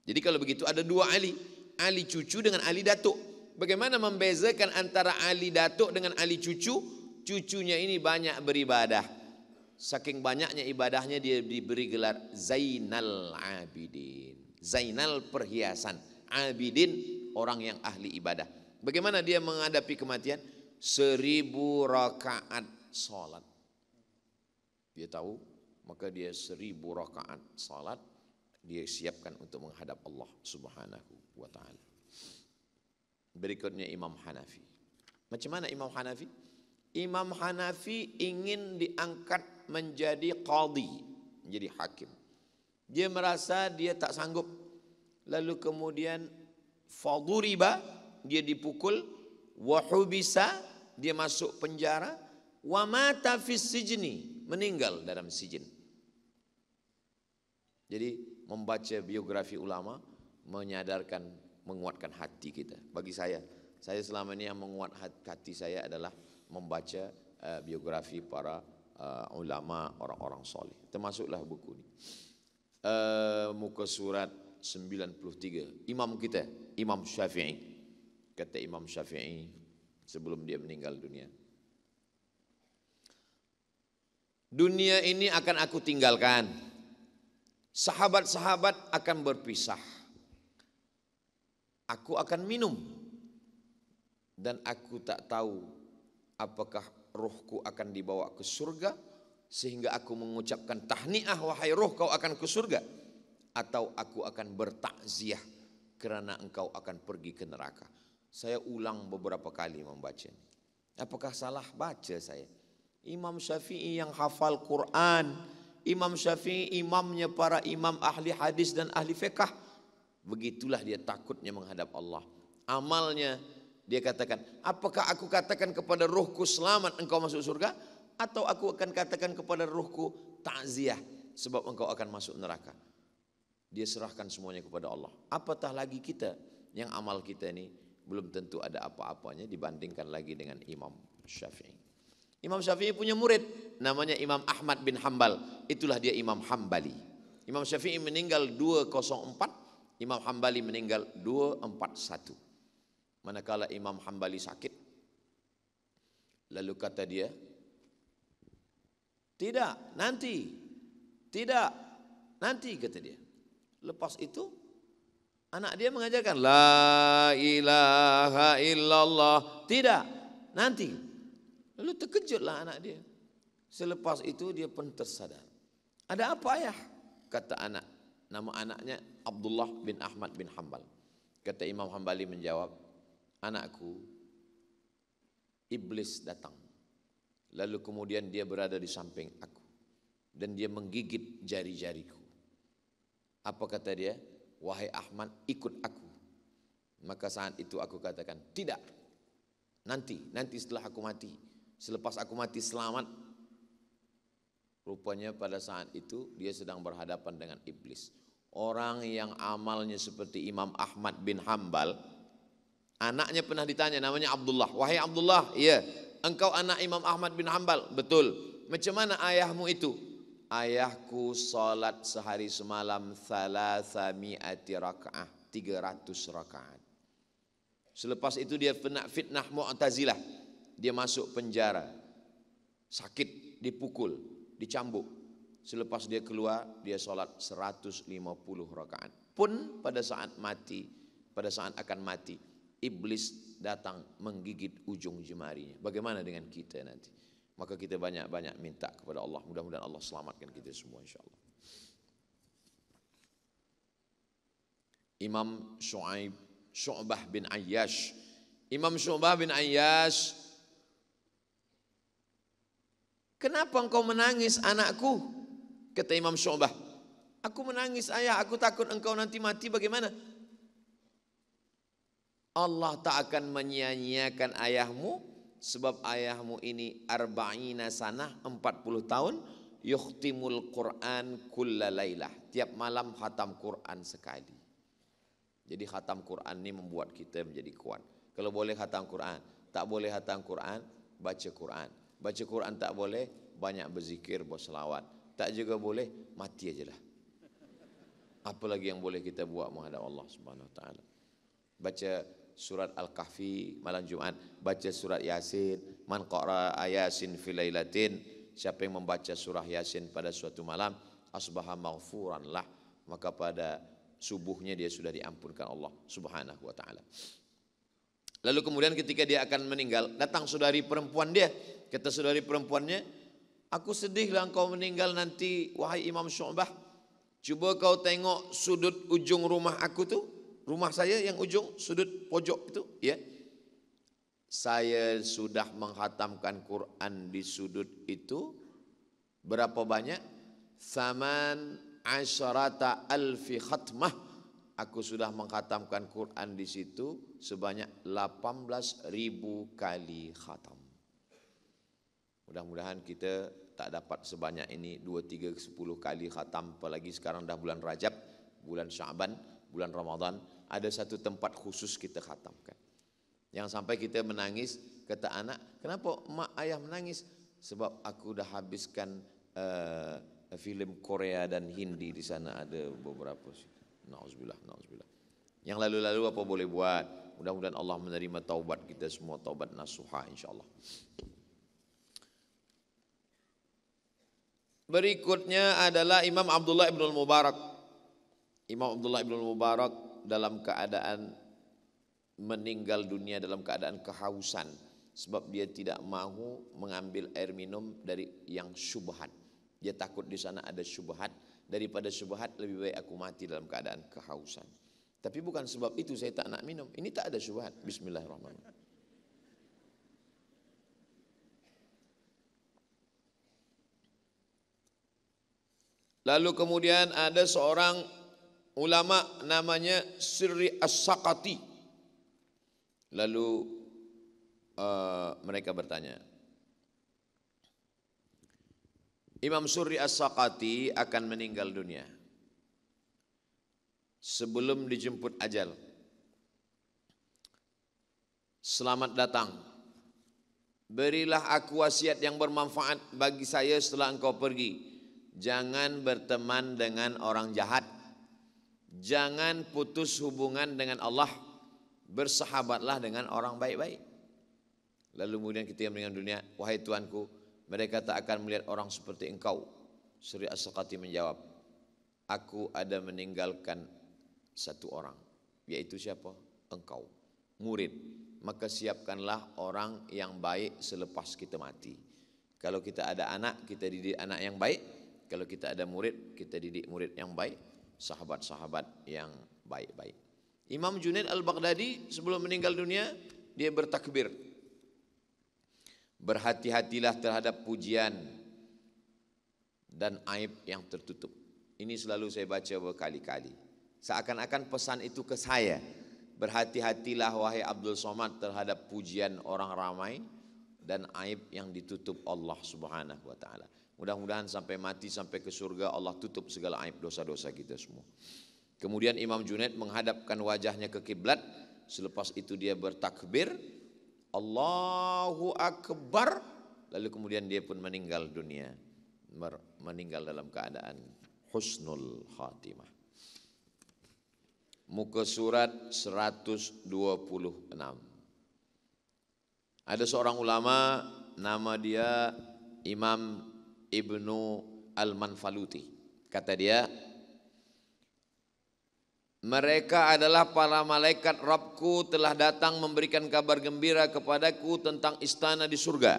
Jadi kalau begitu ada dua Ali. Ali cucu dengan Ali datuk. Bagaimana membezakan antara Ali datuk dengan Ali cucu? Cucunya ini banyak beribadah. Saking banyaknya ibadahnya dia diberi gelar Zainal Abidin. Zainal perhiasan. Abidin orang yang ahli ibadah. Bagaimana dia menghadapi kematian? 1000 rakaat salat. Dia tahu, maka dia 1000 rakaat salat dia siapkan untuk menghadap Allah Subhanahu wa taala. Berikutnya Imam Hanafi. Macam mana Imam Hanafi? Imam Hanafi ingin diangkat menjadi qadhi, menjadi hakim. Dia merasa dia tak sanggup. Lalu kemudian faduriba, dia dipukul, wahubisa, dia masuk penjara, wa mata fis sijni, meninggal dalam sijin. Jadi membaca biografi ulama menyadarkan, menguatkan hati kita. Bagi saya selama ini yang menguat hati saya adalah membaca biografi para ulama, orang-orang soleh. Termasuklah buku ini. Muka surat 93. Imam kita, Imam Syafi'i. Kata Imam Syafi'i sebelum dia meninggal dunia, dunia ini akan aku tinggalkan, sahabat-sahabat akan berpisah, aku akan minum, dan aku tak tahu apakah rohku akan dibawa ke surga sehingga aku mengucapkan tahniah wahai roh kau akan ke surga, atau aku akan bertakziah kerana engkau akan pergi ke neraka. Saya ulang beberapa kali membaca. Apakah salah baca saya? Imam Syafi'i yang hafal Quran, Imam Syafi'i imamnya para imam ahli hadis dan ahli fiqh. Begitulah dia takutnya menghadap Allah. Amalnya dia katakan, apakah aku katakan kepada rohku selamat engkau masuk surga, atau aku akan katakan kepada rohku takziah sebab engkau akan masuk neraka. Dia serahkan semuanya kepada Allah. Apatah lagi kita yang amal kita ini belum tentu ada apa-apanya dibandingkan lagi dengan Imam Syafi'i. Imam Syafi'i punya murid namanya Imam Ahmad bin Hanbal. Itulah dia Imam Hambali. Imam Syafi'i meninggal 204, Imam Hambali meninggal 241. Manakala Imam Hambali sakit, lalu kata dia, tidak, nanti, kata dia. Lepas itu anak dia mengajarkan la ilaha illallah, tidak, nanti. Lalu terkejutlah anak dia. Selepas itu dia pun tersadar. Ada apa ayah? Kata anak, nama anaknya Abdullah bin Ahmad bin Hanbal. Kata Imam Hambali menjawab, anakku, iblis datang. Lalu kemudian dia berada di samping aku dan dia menggigit jari-jariku. Apa kata dia? Wahai Ahmad, ikut aku. Maka saat itu aku katakan, tidak. Nanti setelah aku mati. Selepas aku mati selamat. Rupanya pada saat itu dia sedang berhadapan dengan iblis. Orang yang amalnya seperti Imam Ahmad bin Hanbal, anaknya pernah ditanya, namanya Abdullah. Wahai Abdullah, iya, engkau anak Imam Ahmad bin Hanbal? Betul. Macam mana ayahmu itu? Ayahku salat sehari semalam 300 rakaat, 300 rakaat. Selepas itu dia fitnah Mu'tazilah. Dia masuk penjara. Sakit, dipukul, dicambuk. Selepas dia keluar, dia salat 150 rakaat. Pun pada saat mati, pada saat akan mati, iblis datang menggigit ujung jemarinya. Bagaimana dengan kita nanti? Maka kita banyak-banyak minta kepada Allah. Mudah-mudahan Allah selamatkan kita semua insyaAllah. Imam Syu'bah bin Ayyash. Imam Syu'bah bin Ayyash, kenapa engkau menangis anakku? Kata Imam Syu'bah, aku menangis ayah, aku takut engkau nanti mati, bagaimana? Allah tak akan menyia-nyiakan ayahmu, sebab ayahmu ini 40 sanah, 40 tahun, yukhtimul Quran kulla laylah, tiap malam khatam Quran sekali. Jadi khatam Quran ini membuat kita menjadi kuat. Kalau boleh khatam Quran, tak boleh khatam Quran, baca Quran. Baca Quran tak boleh, banyak berzikir, berselawat. Tak juga boleh, mati ajalah. Apalagi yang boleh kita buat menghadap Allah Subhanahu wa taala. Baca surat Al-Kahfi malam Jumat, baca surat Yasin, man qara'a Yasin fi lailatin, siapa yang membaca surah Yasin pada suatu malam, asbaha maghfuran lah, maka pada subuhnya dia sudah diampunkan Allah Subhanahu wa taala. Lalu kemudian ketika dia akan meninggal, datang saudari perempuan dia, kata saudari perempuannya, aku sedihlah engkau meninggal nanti wahai Imam Syu'bah. Cuba kau tengok sudut ujung rumah aku tu, rumah saya yang ujung sudut pojok itu, ya. Saya sudah menghatamkan Quran di sudut itu berapa banyak? 18,000 khatmah. Aku sudah menghatamkan Quran di situ sebanyak 18,000 kali khatam. Mudah-mudahan kita tak dapat sebanyak ini 2, 3, 10 kali khatam. Apalagi sekarang dah bulan Rajab, bulan Sya'ban, bulan Ramadan, ada satu tempat khusus kita khatamkan. Yang sampai kita menangis, kata anak, kenapa mak ayah menangis? Sebab aku dah habiskan filem Korea dan Hindi di sana, ada beberapa. Nauzubillah, nauzubillah. Yang lalu-lalu apa boleh buat? Mudah-mudahan Allah menerima taubat kita semua, taubat nasuha insyaAllah. Berikutnya adalah Imam Abdullah ibn al-Mubarak. Imam Abdullah ibn al-Mubarak dalam keadaan meninggal dunia dalam keadaan kehausan sebab dia tidak mahu mengambil air minum dari yang syubhat. Dia takut di sana ada syubhat, daripada syubhat lebih baik aku mati dalam keadaan kehausan. Tapi bukan sebab itu saya tak nak minum. Ini tak ada syubhat. Bismillahirrahmanirrahim. Lalu kemudian ada seorang ulama namanya Sirri As-Saqati. Lalu mereka bertanya, Imam Sirri As-Saqati akan meninggal dunia sebelum dijemput ajal. Selamat datang. Berilah aku wasiat yang bermanfaat bagi saya setelah engkau pergi. Jangan berteman dengan orang jahat. Jangan putus hubungan dengan Allah. Bersahabatlah dengan orang baik-baik. Lalu kemudian ketika meninggal dunia, wahai Tuanku, mereka tak akan melihat orang seperti engkau. Sirri As-Saqati menjawab, aku ada meninggalkan satu orang, yaitu siapa? Engkau, murid. Maka siapkanlah orang yang baik selepas kita mati. Kalau kita ada anak, kita didik anak yang baik. Kalau kita ada murid, kita didik murid yang baik, sahabat-sahabat yang baik-baik. Imam Junaid Al-Baghdadi sebelum meninggal dunia, dia bertakbir. Berhati-hatilah terhadap pujian dan aib yang tertutup. Ini selalu saya baca berkali-kali. Seakan-akan pesan itu ke saya. Berhati-hatilah wahai Abdul Somad terhadap pujian orang ramai dan aib yang ditutup Allah Subhanahu wa taala. Mudah-mudahan sampai mati, sampai ke surga Allah tutup segala aib dosa-dosa kita semua. Kemudian Imam Junaid menghadapkan wajahnya ke kiblat. Selepas itu dia bertakbir, Allahu Akbar. Lalu kemudian dia pun meninggal dunia. Meninggal dalam keadaan husnul khatimah. Muka surat 126. Ada seorang ulama nama dia Imam Ibnu Al-Manfaluti. Kata dia, mereka adalah para malaikat Rabbku telah datang memberikan kabar gembira kepadaku tentang istana di surga.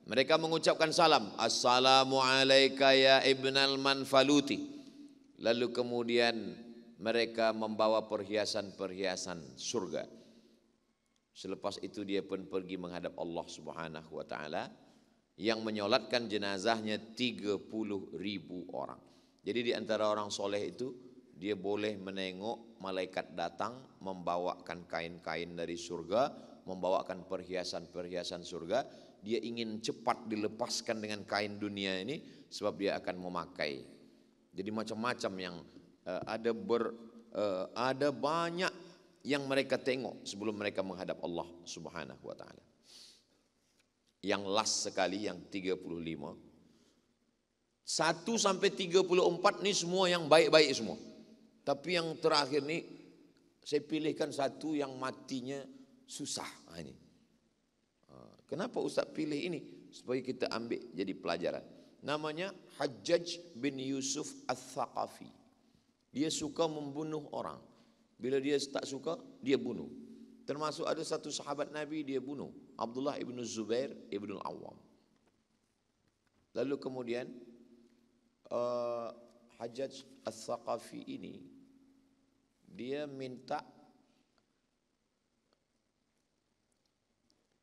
Mereka mengucapkan salam, Assalamu alayka ya Ibnal Manfaluti. Lalu kemudian mereka membawa perhiasan-perhiasan surga. Selepas itu dia pun pergi menghadap Allah Subhanahu wa taala yang menyolatkan jenazahnya 30.000 orang. Jadi di antara orang soleh itu dia boleh menengok malaikat datang membawakan kain-kain dari surga, membawakan perhiasan-perhiasan surga. Dia ingin cepat dilepaskan dengan kain dunia ini sebab dia akan memakai. Jadi macam-macam yang ada banyak yang mereka tengok sebelum mereka menghadap Allah Subhanahu wa taala. Yang last sekali yang 35. 1 sampai 34 ni semua yang baik-baik semua. Tapi yang terakhir ni saya pilihkan satu yang matinya susah. Ini. Kenapa Ustaz pilih ini? Supaya kita ambil jadi pelajaran. Namanya Hajjaj bin Yusuf Al-Thaqafi. Dia suka membunuh orang. Bila dia tak suka, dia bunuh. Termasuk ada satu sahabat Nabi dia bunuh, Abdullah ibn Zubair ibn Al-Awwam. Lalu kemudian Hajjaj Al-Thaqafi ini dia minta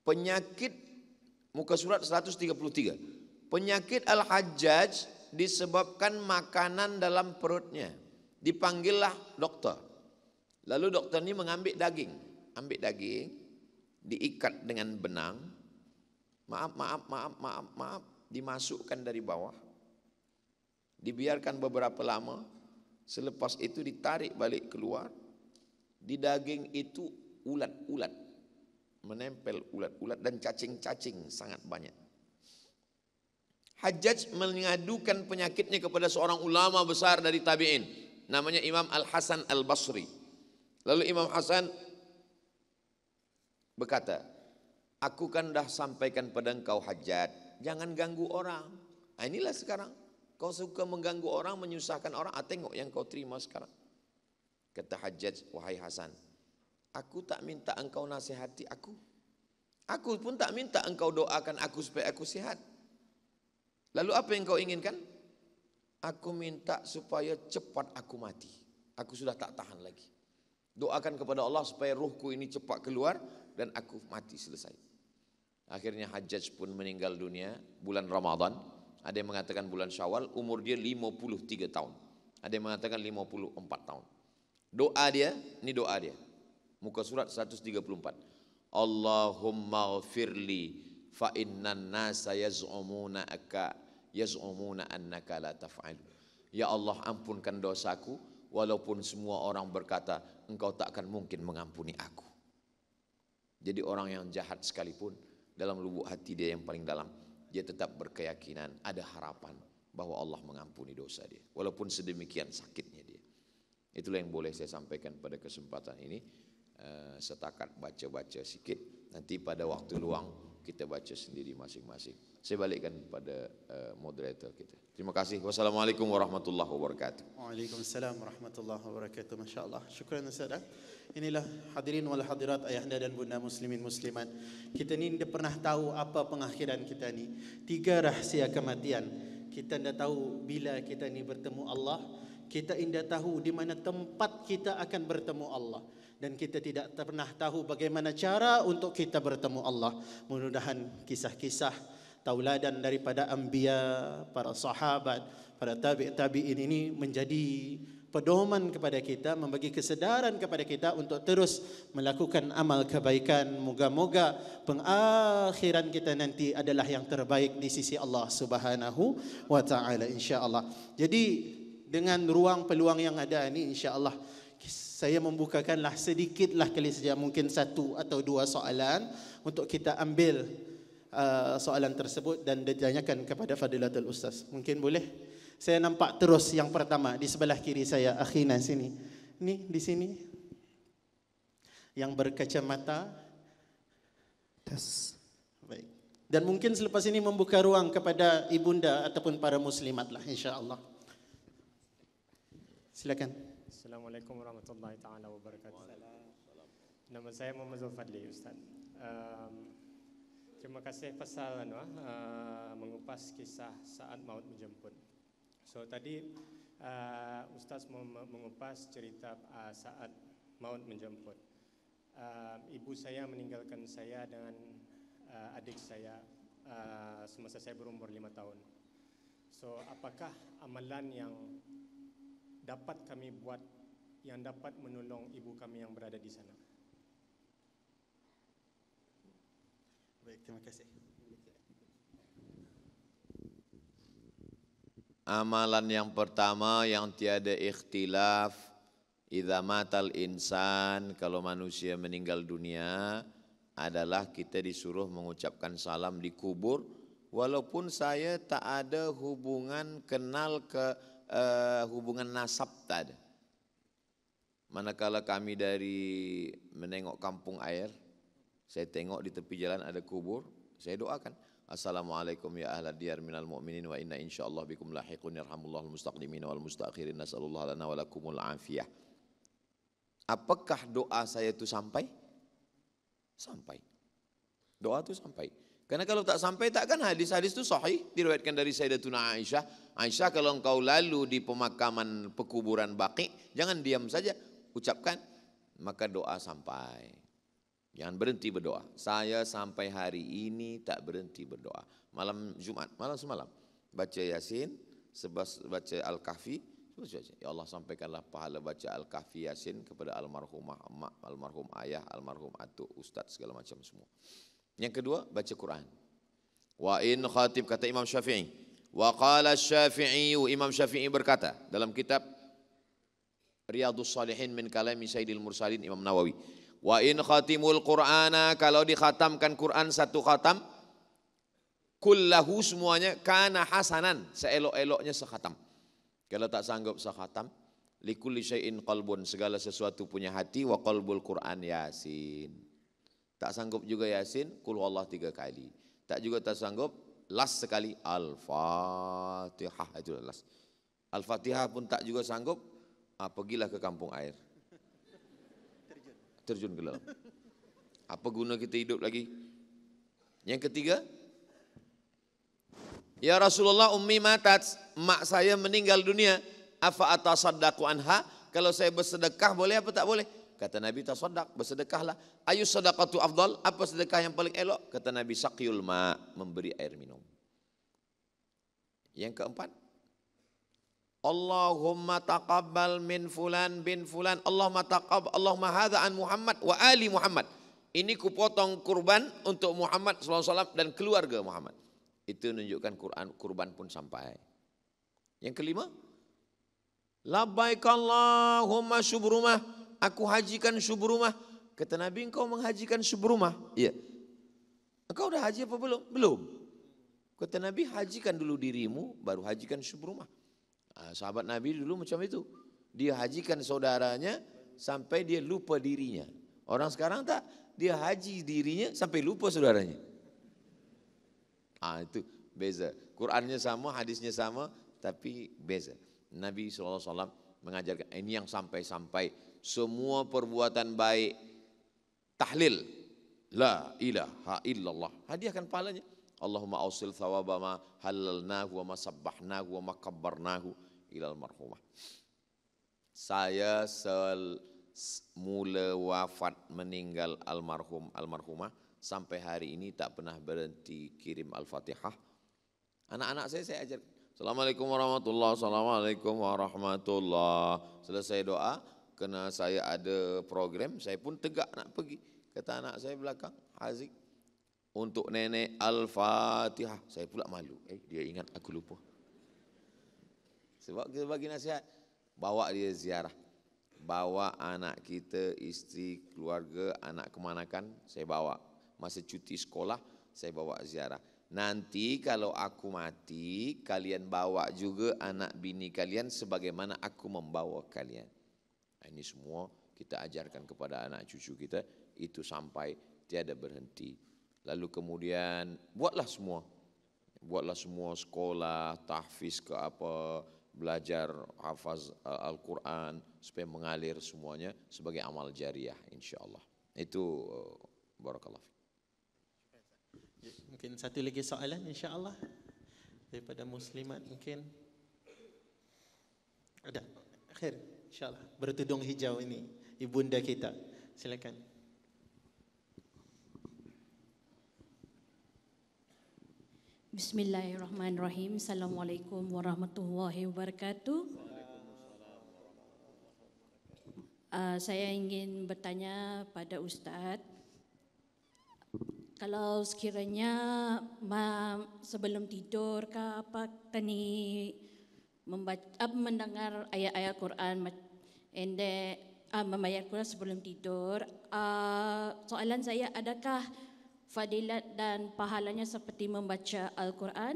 penyakit, muka surat 133. Penyakit Al-Hajjaj disebabkan makanan dalam perutnya. Dipanggillah dokter. Lalu dokter ini mengambil daging. Ambil daging, diikat dengan benang, maaf, dimasukkan dari bawah, dibiarkan beberapa lama, selepas itu ditarik balik keluar, di daging itu ulat-ulat, menempel ulat-ulat dan cacing-cacing sangat banyak. Hajjaj mengadukan penyakitnya kepada seorang ulama besar dari tabi'in, namanya Imam Al-Hasan Al-Basri. Lalu Imam Hasan berkata, aku kan dah sampaikan pada engkau Hajjaj, jangan ganggu orang. Inilah sekarang, kau suka mengganggu orang, menyusahkan orang, tengok yang kau terima sekarang. Kata Hajjaj, wahai Hasan, Aku tak minta engkau nasihati aku. Aku pun tak minta engkau doakan aku supaya aku sihat. Lalu apa yang kau inginkan? Aku minta supaya cepat aku mati. Aku sudah tak tahan lagi. Doakan kepada Allah supaya ruhku ini cepat keluar dan aku mati, selesai. Akhirnya Hajjaj pun meninggal dunia bulan Ramadan. Ada yang mengatakan bulan Syawal, umur dia 53 tahun. Ada yang mengatakan 54 tahun. Doa dia, ini doa dia. Muka surat 134. Allahumma ghafirli fa innan nasa yaz'umuna annaka la taf'al. Ya Allah, ampunkan dosaku walaupun semua orang berkata engkau tak akan mungkin mengampuni aku. Jadi orang yang jahat sekalipun dalam lubuk hati dia yang paling dalam, dia tetap berkeyakinan, ada harapan bahwa Allah mengampuni dosa dia walaupun sedemikian sakitnya dia. Itulah yang boleh saya sampaikan pada kesempatan ini. Setakat baca-baca sikit, nanti pada waktu luang kita baca sendiri masing-masing. Saya balikkan pada moderator kita. Terima kasih. Wassalamualaikum warahmatullahi wabarakatuh. Waalaikumsalam warahmatullahi wabarakatuh. Masya Allah. Syukran Ustaz. Inilah hadirin wal hadirat, ayahanda dan bunda muslimin muslimat. Kita ni tidak pernah tahu apa pengakhiran kita ni. 3 rahsia kematian. Kita tidak tahu bila kita ni bertemu Allah. Kita tidak tahu di mana tempat kita akan bertemu Allah. Dan kita tidak pernah tahu bagaimana cara untuk kita bertemu Allah. Mudah-mudahan kisah-kisah tauladan daripada anbiya, para sahabat, para tabi'in ini menjadi pedoman kepada kita, membagi kesedaran kepada kita untuk terus melakukan amal kebaikan. Moga-moga pengakhiran kita nanti adalah yang terbaik di sisi Allah Subhanahu wa taala, insya-Allah. Jadi dengan ruang peluang yang ada ini, insya-Allah saya membukakanlah sedikitlah kali saja, mungkin 1 atau 2 soalan untuk kita ambil soalan tersebut dan ditanyakan kepada Fadilatul Ustaz. Mungkin boleh? Saya nampak terus yang pertama di sebelah kiri saya, akhina sini. Ni di sini. Yang berkacamata. Tes. Baik. Dan mungkin selepas ini membuka ruang kepada ibunda ataupun para muslimatlah, insya-Allah. Silakan. Assalamualaikum warahmatullahi taala wabarakatuh. Nama saya Muhammad Zulfadli, Ustaz. Terima kasih pasal mengupas kisah saat maut menjemput. So tadi Ustaz mengupas cerita saat maut menjemput. Ibu saya meninggalkan saya dengan adik saya semasa saya berumur 5 tahun. So apakah amalan yang dapat kami buat yang dapat menolong ibu kami yang berada di sana? Baik, terima kasih. Amalan yang pertama yang tiada ikhtilaf, idza matal insan, kalau manusia meninggal dunia, adalah kita disuruh mengucapkan salam di kubur, walaupun saya tak ada hubungan kenal hubungan nasab, tak ada. Manakala kami dari menengok kampung air, saya tengok di tepi jalan ada kubur, saya doakan, Assalamualaikum ya ahlad diyar minal mu'minin wa inna insyaallah bikum lahiqun yarhamullahul mustaqdimin wal mustakhirin nasallallahu lana wa lakumul afiyah. Apakah doa saya itu sampai? Sampai. Doa itu sampai. Karena kalau tak sampai, takkan hadis-hadis itu sahih, diriwayatkan dari Sayyidatuna Aisyah. Aisyah, kalau engkau lalu di pemakaman pekuburan Baqi, jangan diam saja, ucapkan, maka doa sampai. Jangan berhenti berdoa. Saya sampai hari ini tak berhenti berdoa. Malam Jumat, malam semalam, baca Yasin, baca Al-Kahfi. Ya Allah, sampaikanlah pahala baca Al-Kahfi Yasin kepada almarhumah emak, almarhum ayah, almarhum atuk, ustaz, segala macam semua. Yang kedua, baca Quran. Wa in khatib, kata Imam Syafi'i. Wa qala Syafi'i, Imam Syafi'i berkata dalam kitab Riyadhus Shalihin min kalami Sayyidil Mursalin, Imam Nawawi. Wa in khatimul Qur'ana, kalau dikhatamkan Quran 1 khatam, kullahu semuanya, kana hasanan, seelok-eloknya sekhatam. Kalau tak sanggup sekhatam, likulli syai'in qalbun, segala sesuatu punya hati, wa qalbul Quran Yasin. Tak sanggup juga Yasin, qul huwallahu 3 kali. Tak juga tak sanggup, last sekali, Al-Fatihah, itu last. Al-Fatihah pun tak juga sanggup, pergilah ke kampung air. terjun ke dalam. Apa guna kita hidup lagi? Yang ketiga, ya Rasulullah, ummi matat, mak saya meninggal dunia, afa atasaddaqu anha, kalau saya bersedekah boleh apa tak boleh? Kata Nabi, tasaddaq, bersedekahlah. Ayu sadaqatu afdal, apa sedekah yang paling elok? Kata Nabi, saqiyul ma, memberi air minum. Yang keempat, Allahumma taqabbal min fulan bin fulan, Allahumma taqabbal, Allahumma hadha an Muhammad wa ali Muhammad. Ini kupotong kurban untuk Muhammad SAW dan keluarga Muhammad. Itu menunjukkan kurban pun sampai. Yang kelima, labbaik Allahumma syubrumah, aku hajikan syubrumah. Kata Nabi, engkau menghajikan syubrumah? Iya. Engkau dah haji apa belum? Belum. Kata Nabi, hajikan dulu dirimu, baru hajikan syubrumah. Sahabat Nabi dulu macam itu. Dia hajikan saudaranya sampai dia lupa dirinya. Orang sekarang tak, dia haji dirinya sampai lupa saudaranya. Itu beza. Qurannya sama, hadisnya sama, tapi beza. Nabi SAW mengajarkan ini yang sampai-sampai semua perbuatan baik tahlil la ilaha illallah, hadiahkan pahalanya. Allahumma ausil thawaba ma halalnahu wa ma sabbahnahu wa ma kabbarnahu ilal marhumah. Saya mula wafat meninggal almarhumah sampai hari ini tak pernah berhenti kirim Al-Fatihah. Anak-anak saya ajar. Assalamualaikum warahmatullahi wabarakatuh. Assalamualaikum warahmatullahi. Selesai doa, kena saya ada program, saya pun tegak nak pergi. Kata anak saya belakang, Haziq, untuk nenek Al-Fatihah. Saya pula malu. Dia ingat aku lupa. Sebab kita bagi nasihat, bawa dia ziarah. Bawa anak kita, isteri, keluarga, anak kemanakan, saya bawa. Masa cuti sekolah, saya bawa ziarah. Nanti kalau aku mati, kalian bawa juga anak bini kalian sebagaimana aku membawa kalian. Ini semua kita ajarkan kepada anak cucu kita, itu sampai tiada berhenti. Lalu kemudian buatlah semua sekolah, tahfiz ke apa, belajar hafaz Al-Quran supaya mengalir semuanya sebagai amal jariah insyaAllah. Itu barakallahu. Mungkin satu lagi soalan insyaAllah daripada muslimat mungkin ada. Khair insyaAllah, bertudung hijau ini ibunda kita, silakan. Bismillahirrahmanirrahim. Assalamualaikum warahmatullahi wabarakatuh. Saya ingin bertanya pada Ustaz, kalau sekiranya sebelum tidur ke apa tani mendengar ayat-ayat Quran and membaca Quran sebelum tidur, soalan saya, adakah fadilat dan pahalanya seperti membaca Al-Quran?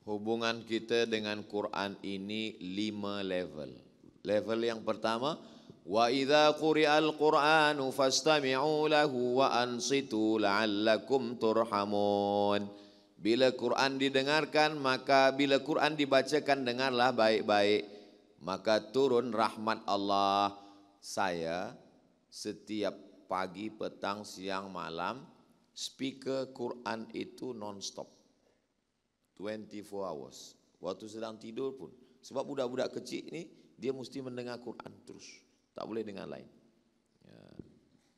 Hubungan kita dengan Quran ini 5 level. Level yang pertama, wa idza quri'al Qur'anu fastami'u lahu wa ansitu la'allakum turhamun. Bila Quran didengarkan, maka bila Quran dibacakan, dengarlah baik-baik, maka turun rahmat Allah. Saya setiap pagi, petang, siang, malam, speaker Quran itu non-stop. 24 hours. Waktu sedang tidur pun. Sebab budak-budak kecil ni, dia mesti mendengar Quran terus. Tak boleh dengar lain.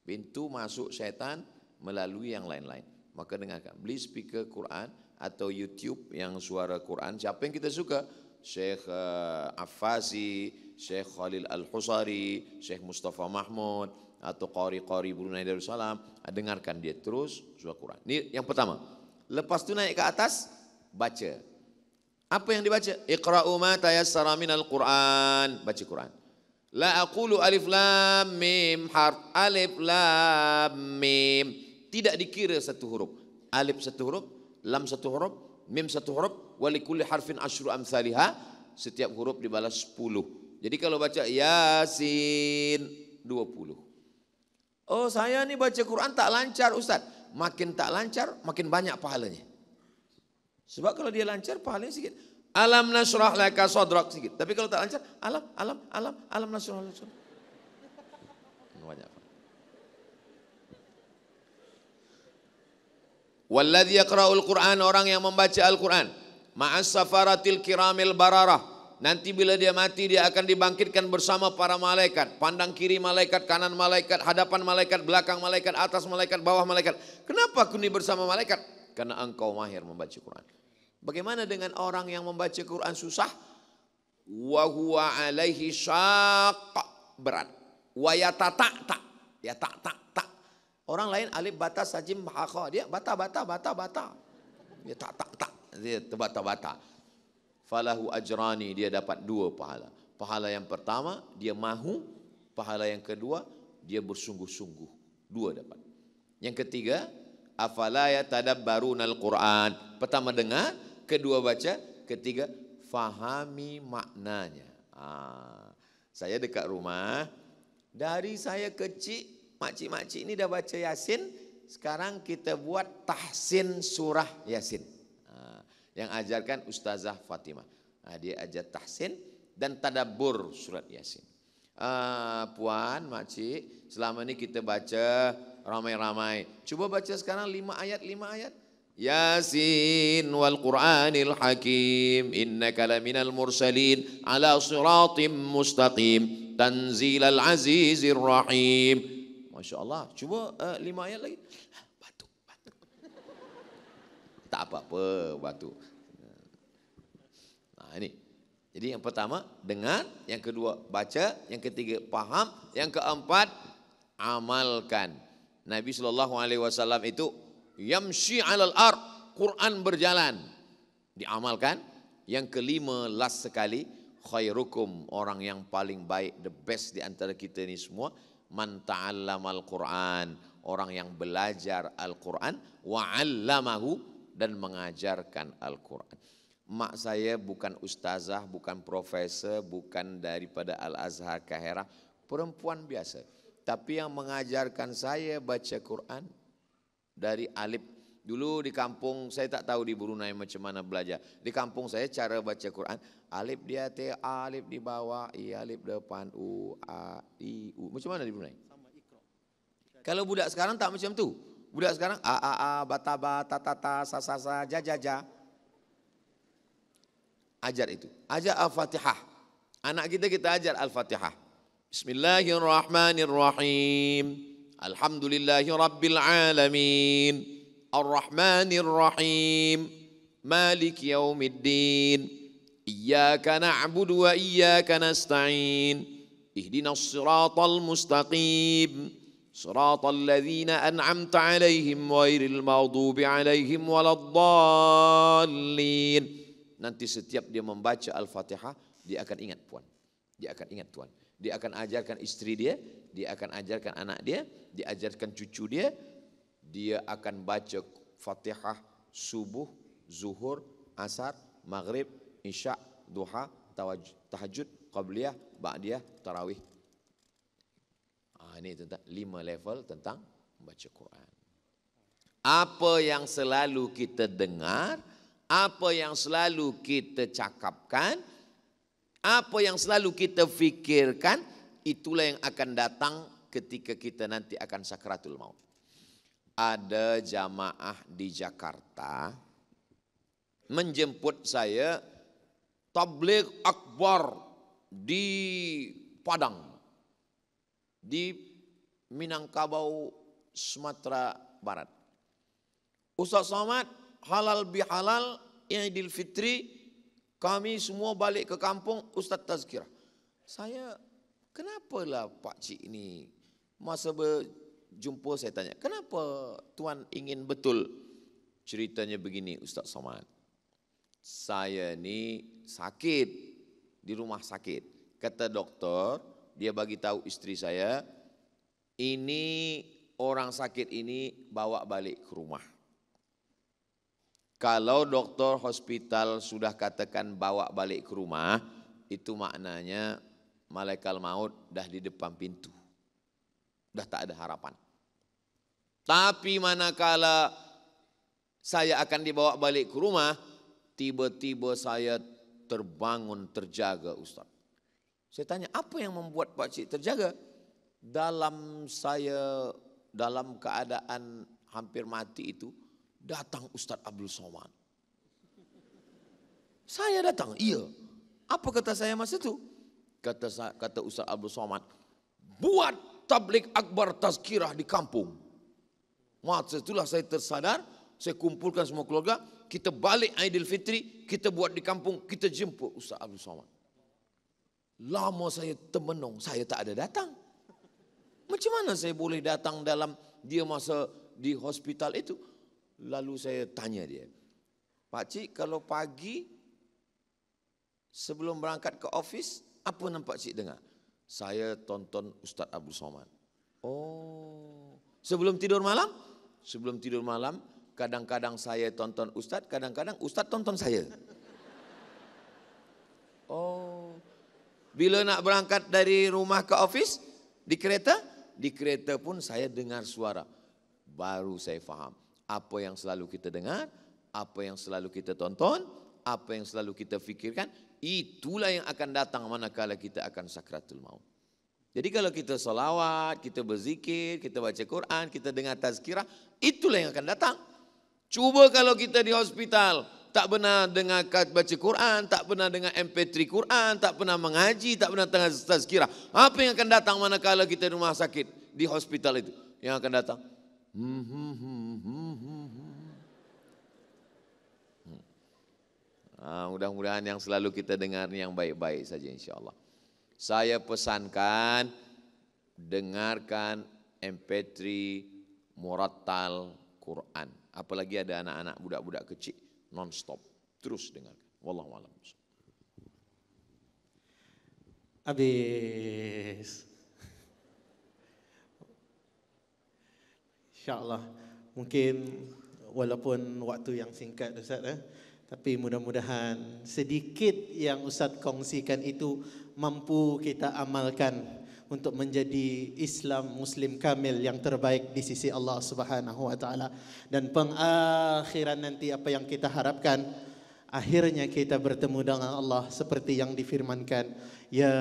Pintu masuk syaitan melalui yang lain-lain. Maka dengarkan. Beli speaker Quran atau YouTube yang suara Quran. Siapa yang kita suka? Syekh Affasi, Syekh Khalil Al-Husari, Syekh Mustafa Mahmud, atau Qari-Qari Brunei Darussalam. Dengarkan dia terus surah Quran. Ini yang pertama. Lepas tu naik ke atas, baca. Apa yang dibaca? Iqra'u ma tayassara minal Quran. Baca Quran. La aqulu alif lam mim harf alif lam mim. Tidak dikira satu huruf. Alif satu huruf, lam satu huruf, mim satu huruf, walikulli harfin asyru amsalihah. Setiap huruf dibalas 10. Jadi kalau baca Yasin 20. Oh, saya ni baca Quran tak lancar Ustaz. Makin tak lancar, makin banyak pahalanya. Sebab kalau dia lancar, pahalanya sikit. Alam nasrah laka sadrak sedikit. Tapi kalau tak lancar, alam nasrah laka sadrak. Banyak. Walladzi yaqra'ul Qur'an, orang yang membaca Al-Quran. Ma'as safaratil kiramil bararah. Nanti bila dia mati, dia akan dibangkitkan bersama para malaikat. Pandang kiri malaikat, kanan malaikat, hadapan malaikat, belakang malaikat, atas malaikat, bawah malaikat. Kenapa aku ini bersama malaikat? Karena engkau mahir membaca Quran. Bagaimana dengan orang yang membaca Quran susah? Wa huwa alaihi syaqq, berat. Wa yatata, ya tak. Orang lain alif bata sajim hakha, dia bata. Dia tak. Dia terbata-bata. Falahu ajrani, dia dapat 2 pahala. Pahala yang pertama dia mahu, pahala yang kedua dia bersungguh-sungguh. 2 dapat. Yang ketiga, afala yatadabbarunal Qur'an. Pertama dengar, kedua baca, ketiga fahami maknanya. Saya dekat rumah, dari saya kecil, makcik-makcik ini dah baca Yasin, sekarang kita buat tahsin surah Yasin. Yang ajarkan Ustazah Fatimah. Dia ajar tahsin dan tadabbur surat Yasin. Puan, makcik, selama ini kita baca ramai-ramai. Cuba baca sekarang 5 ayat. Yasin wal Qur'anil Hakim, innaka laminal mursalin ala siratim mustaqim, tanzilal azizir rahim. Masya Allah. Coba 5 ayat lagi. Batuk. Tak apa-apa, batuk. Nah ini. Jadi yang pertama dengar, yang kedua baca, yang ketiga paham, yang keempat amalkan. Nabi SAW itu yamshi alal ard, Quran berjalan, diamalkan. Yang kelima, last sekali, khairukum, orang yang paling baik, the best di antara kita ini semua, man ta'allamal Quran, orang yang belajar Al-Quran, wa'allamahu, dan mengajarkan Al-Quran. Mak saya bukan ustazah, bukan profesor, bukan daripada Al-Azhar Kahirah, perempuan biasa. Tapi yang mengajarkan saya baca Quran dari alif. Dulu di kampung, saya tak tahu di Brunei macam mana belajar. Di kampung saya cara baca Quran, alif di atas, alif di bawah, i alif depan, u, a, i, u. Macam mana di Brunei? Kalau budak sekarang tak macam tu. Budak sekarang a, bata, tata, sa, ja. Ajar itu. Ajar Al-Fatihah. Anak kita ajar Al-Fatihah. Bismillahirrahmanirrahim. Alhamdulillahi rabbil alamin. Ar-Rahmanir-Rahim. Malik yaumiddin. Iyyaka na'budu wa iyyaka nasta'in. Ihdinas siratal mustaqim. Siratal ladzina an'amta 'alaihim ghairil maghdubi 'alaihim waladdallin. Nanti setiap dia membaca Al-Fatihah, dia akan ingat puan. Dia akan ingat Tuhan. Dia akan ajarkan istri dia akan ajarkan anak dia ajarkan cucu dia akan baca Fatihah subuh, zuhur, asar, maghrib, isya, duha, tahajud, qabliyah, ba'diyah, tarawih. Ini tentang 5 level tentang membaca Quran. Apa yang selalu kita dengar, apa yang selalu kita cakapkan, apa yang selalu kita fikirkan, itulah yang akan datang ketika kita nanti akan sakratul maut. Ada jamaah di Jakarta menjemput saya tabligh akbar di Padang, di Minangkabau, Sumatera Barat. Ustaz Somad, halal bihalal, Idul Fitri, kami semua balik ke kampung, Ustaz tazkirah. Saya, kenapalah Pak Cik ini, masa berjumpa saya tanya, kenapa Tuan ingin betul? Ceritanya begini Ustaz Somad, saya ni sakit, di rumah sakit. Kata doktor, dia bagi tahu istri saya, ini orang sakit ini bawa balik ke rumah. Kalau doktor hospital sudah katakan bawa balik ke rumah, itu maknanya malaikat maut dah di depan pintu. Dah tak ada harapan. Tapi manakala saya akan dibawa balik ke rumah, tiba-tiba saya terbangun, terjaga Ustaz. Saya tanya, apa yang membuat pakcik terjaga? Dalam keadaan hampir mati itu, datang Ustaz Abdul Somad. Saya datang, iya. Apa kata saya masa itu? Kata Ustaz Abdul Somad, buat tabligh akbar tazkirah di kampung. Masa itulah saya tersadar, saya kumpulkan semua keluarga, kita balik Aidilfitri, kita buat di kampung, kita jemput Ustaz Abdul Somad. Lama saya termenung, saya tak ada datang. Macam mana saya boleh datang dalam dia masa di hospital itu? Lalu saya tanya dia, Pakcik kalau pagi sebelum berangkat ke office, apa nampak cik dengar? Saya tonton Ustaz Abdul Somad. Oh, sebelum tidur malam? Sebelum tidur malam, kadang-kadang saya tonton Ustaz, kadang-kadang Ustaz tonton saya. Oh, bila nak berangkat dari rumah ke office, di kereta pun saya dengar suara. Baru saya faham, apa yang selalu kita dengar, apa yang selalu kita tonton, apa yang selalu kita fikirkan, itulah yang akan datang manakala kita akan sakratul maut. Jadi kalau kita salawat, kita berzikir, kita baca Quran, kita dengar tazkirah, itulah yang akan datang. Cuba kalau kita di hospital, tak pernah dengar baca Quran, tak pernah dengar MP3 Quran, tak pernah mengaji, tak pernah dengar tazkirah. Apa yang akan datang manakala kita di rumah sakit, di hospital itu? Yang akan datang. Mudah-mudahan yang selalu kita dengar yang baik-baik saja insyaAllah. Saya pesankan, dengarkan MP3 Murattal Quran. Apalagi ada anak-anak budak-budak kecil, non-stop. Terus dengarkan. Wallahualam. Habis. InsyaAllah. Mungkin walaupun waktu yang singkat Ustaz, tapi mudah-mudahan sedikit yang Ustaz kongsikan itu mampu kita amalkan untuk menjadi Islam Muslim kamil yang terbaik di sisi Allah Subhanahu wa taala, dan pengakhiran nanti apa yang kita harapkan, akhirnya kita bertemu dengan Allah seperti yang difirmankan, ya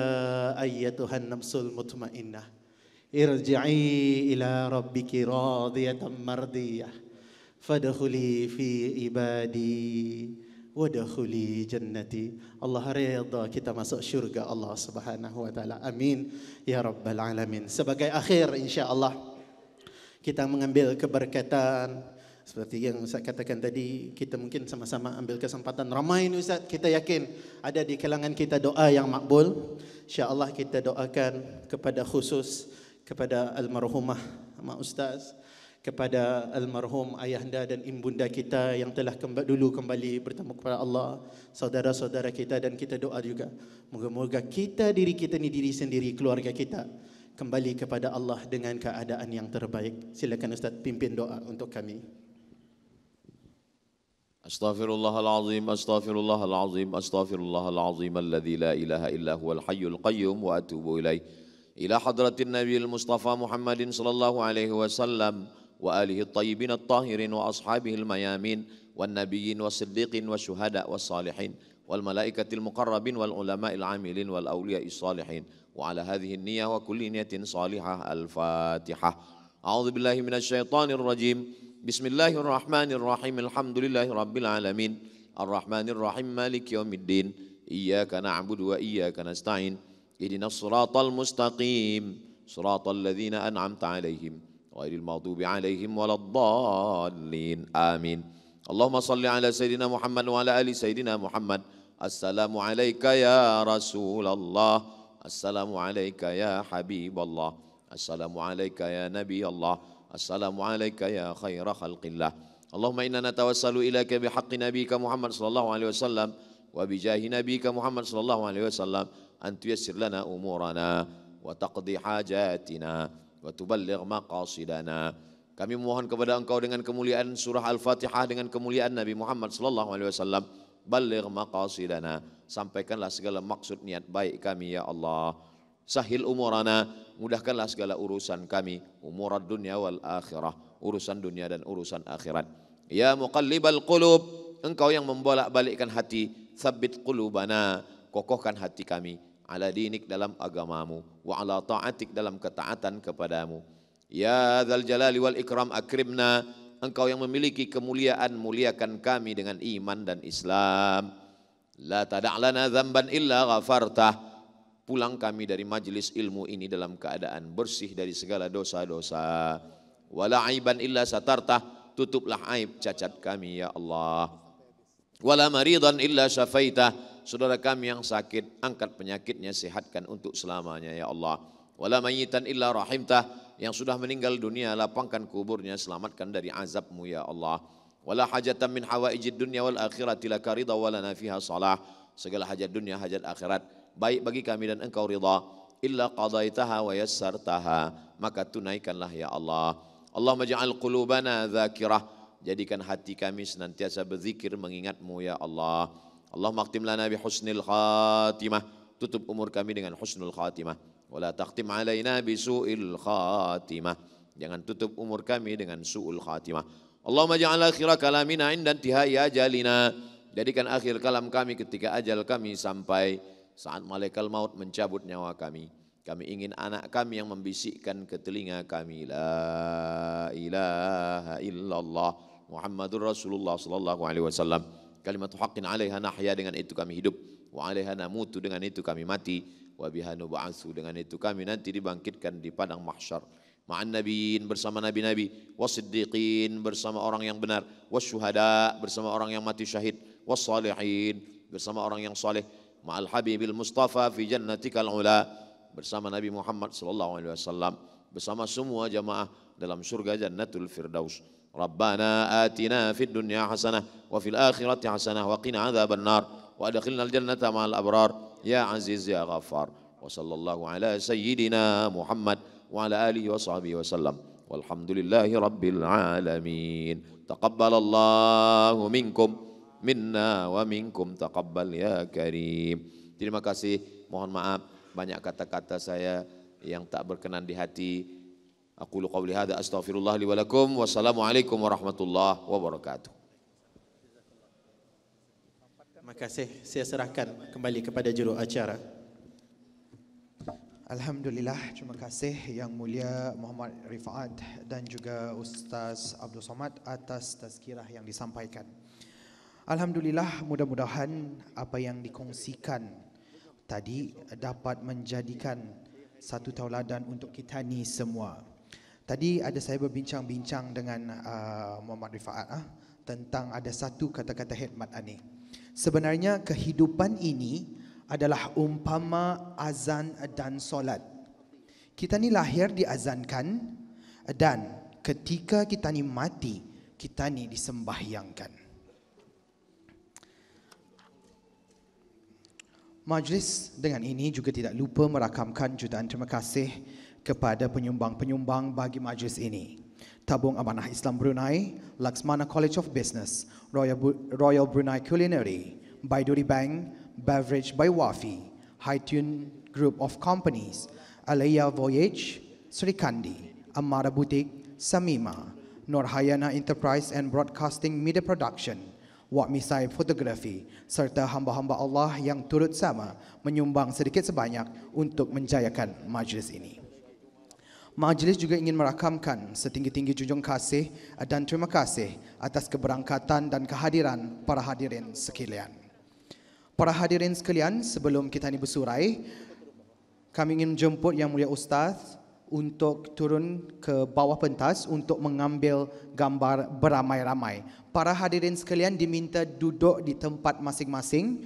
ayyatuhan nafsul mutmainnah irji'i ila rabbiki radiyatan mardiyah fadkhuli fi ibadi wadakhuli jannati. Allah redha kita masuk syurga Allah Subhanahu wa taala. Amin ya rabbal alamin. Sebagai akhir insya-Allah kita mengambil keberkatan seperti yang Ustaz katakan tadi, kita mungkin sama-sama ambil kesempatan. Ramai ini Ustaz, kita yakin ada di kalangan kita doa yang makbul. Insya-Allah kita doakan kepada khusus kepada almarhumah Mak Ustaz, kepada almarhum ayahanda dan ibunda kita yang telah dulu kembali bertemu kepada Allah, saudara-saudara kita, dan kita doa juga moga-moga kita, diri kita ni diri sendiri, keluarga kita kembali kepada Allah dengan keadaan yang terbaik. Silakan Ustaz pimpin doa untuk kami. Astaghfirullahalazim, astaghfirullahalazim, astaghfirullahalazim alladzi la ilaha illa huwal hayyul qayyum wa atubu ilaih. Ila hadratin nabiyil mustafa Muhammadin sallallahu alaihi wasallam wa alihi at-tayyibin at-tahirin wa ashabihi al-mayamin wan nabiyyin was-siddiqin wasyuhada was-salihin wal malaikatil muqarrabin wal ulama'il amilin wal awliya'is salihin wa ala hadhihi an-niyyah wa kulli niyatin salihah. Al-Fatihah. A'udzu billahi minasy syaithanir rajim. Bismillahirrahmanirrahim. Alhamdulillahi rabbil alamin. Arrahmanir rahim. Maliki yaumiddin. Iyyaka na'budu wa iyyaka nasta'in. Ihdinas siratal mustaqim. Siratal ladzina an'amta 'alaihim ghairil maghdubi 'alaihim waladdallin. Amin. Allahumma salli ala sayidina Muhammad wa ala ali sayidina Muhammad. Assalamu alayka ya Rasulullah. Assalamu alayka ya Habiballah. Assalamu alayka ya Nabi Allah. Assalamu alayka ya khaira khalqillah. Allahumma inna natawassalu ilaika bihaqqi nabiyyika Muhammad sallallahu alaihi wasallam wa bijahi nabiyyika Muhammad sallallahu alaihi wasallam an tuyassir lana umurana wa taqdi hajatina wa tuballigh maqasidana. Kami memohon kepada Engkau dengan kemuliaan surah Al-Fatihah, dengan kemuliaan Nabi Muhammad sallallahu alaihi wasallam, balligh maqasidana, sampaikanlah segala maksud niat baik kami ya Allah. Sahil umurana, mudahkanlah segala urusan kami, umurad dunya wal akhirah, urusan dunia dan urusan akhirat. Ya muqallibal qulub, Engkau yang membolak-balikkan hati, tsabbit qulubana, kokohkan hati kami, ala dinik dalam agamamu, wa ala ta'atik dalam ketaatan kepadamu. Ya dzal jalali wal ikram akrimna, engkau yang memiliki kemuliaan, muliakan kami dengan iman dan Islam. La tada' lana dzamban illa ghafartah, pulang kami dari majlis ilmu ini dalam keadaan bersih dari segala dosa-dosa. Wala aiban illa satartah, tutuplah aib cacat kami ya Allah. Wala maridan illa syafaitah, saudara kami yang sakit, angkat penyakitnya, sehatkan untuk selamanya ya Allah. Wala mayyitan illa rahimtah, yang sudah meninggal dunia, lapangkan kuburnya, selamatkan dari azabmu ya Allah. Wala hajatan min hawaijid dunya wal akhirati laka ridha wa lana fiha salah, segala hajat dunia, hajat akhirat baik bagi kami dan engkau ridha. Illa qadaitaha wa yassartaha, maka tunaikanlah ya Allah. Allahumma ja'al qulubana dzakirah, jadikan hati kami senantiasa berzikir mengingatmu ya Allah. Allahumma akhtim lana bi husnil khatimah, tutup umur kami dengan husnul khatimah. Wala takhtim alaina bi su'il khatimah, jangan tutup umur kami dengan su'ul khatimah. Allahumma ja'al akhira kalamina inda intihai ajalina, jadikan akhir kalam kami ketika ajal kami sampai, saat malaikat maut mencabut nyawa kami. Kami ingin anak kami yang membisikkan ke telinga kami, la ilaha illallah Muhammadur Rasulullah sallallahu alaihi wasallam. Kalimatu haqqin 'alaiha nahya, dengan itu kami hidup, wa 'alaiha namutu, dengan itu kami mati, wa biha nub'atsu, dengan itu kami nanti dibangkitkan di padang mahsyar. Ma'an nabiyyin, bersama nabi-nabi, wasiddiqin, bersama orang yang benar, wasyuhada, bersama orang yang mati syahid, wassalihin, bersama orang yang saleh, ma'al habibil mustafa fi jannatikal ula, bersama Nabi Muhammad sallallahu alaihi wasallam, bersama semua jamaah dalam surga Jannatul Firdaus. Rabbana atina fid dunya hasanah wa fil akhirati hasanah wa qina adzabannar wa adkhilnal jannata ma'al abrar ya aziz ya ghaffar. Wa sallallahu ala sayyidina Muhammad wa ala alihi wa sahbihi wasallam. Walhamdulillahi rabbil alamin. Taqabbalallahu minkum minna wa minkum taqabbal ya karim. Terima kasih, mohon maaf banyak kata-kata saya yang tak berkenan di hati. Aqulu qawli hadza astaghfirullah li wa lakum. Wassalamualaikum warahmatullahi wabarakatuh. Terima kasih. Saya serahkan kembali kepada juru acara. Alhamdulillah, terima kasih Yang Mulia Muhammad Rifaat dan juga Ustaz Abdul Somad atas tazkirah yang disampaikan. Alhamdulillah, mudah-mudahan apa yang dikongsikan tadi dapat menjadikan satu tauladan untuk kita ni semua. Tadi ada saya berbincang-bincang dengan Muhammad Rifaat tentang ada satu kata-kata hikmat ani. Sebenarnya kehidupan ini adalah umpama azan dan solat. Kita ni lahir diazankan dan ketika kita ni mati, kita ni disembahyangkan. Majlis dengan ini juga tidak lupa merakamkan jutaan terima kasih kepada penyumbang-penyumbang bagi majlis ini. Tabung Amanah Islam Brunei, Laksmana College of Business, Royal Brunei Culinary, Baiduri Bank, Beverage by Wafi, Haitun Group of Companies, Alaya Voyage, Sri Kandi, Amara Boutique, Samima, Nurhayana Enterprise and Broadcasting Media Production, Wakmisai Fotografi, serta hamba-hamba Allah yang turut sama menyumbang sedikit sebanyak untuk menjayakan majlis ini. Majlis juga ingin merakamkan setinggi-tinggi junjung kasih dan terima kasih atas keberangkatan dan kehadiran para hadirin sekalian. Para hadirin sekalian, sebelum kita ini bersurai, kami ingin menjemput Yang Mulia Ustaz untuk turun ke bawah pentas untuk mengambil gambar beramai-ramai. Para hadirin sekalian diminta duduk di tempat masing-masing.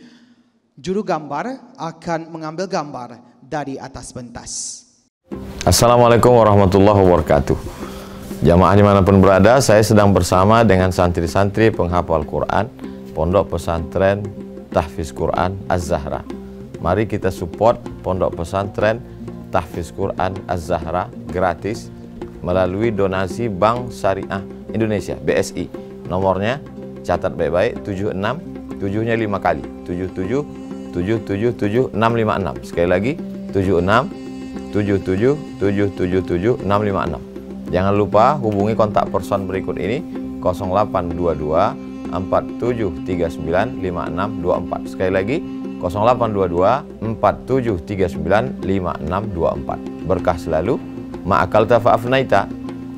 Juru gambar akan mengambil gambar dari atas pentas. Assalamualaikum warahmatullahi wabarakatuh. Jamaah dimanapun berada, saya sedang bersama dengan santri-santri penghafal Quran Pondok Pesantren Tahfiz Quran Az-Zahra. Mari kita support Pondok Pesantren Tahfiz Quran Az-Zahra gratis melalui donasi Bank Syariah Indonesia BSI. Nomornya catat baik-baik, 76 7-nya 5 kali, 77 777 656. Sekali lagi 76 77 777 656. Jangan lupa hubungi kontak person berikut ini 0822 0822-4739-5624. Sekali lagi 0822-4739-5624. Berkah selalu, ma'akalta fa'afnaita.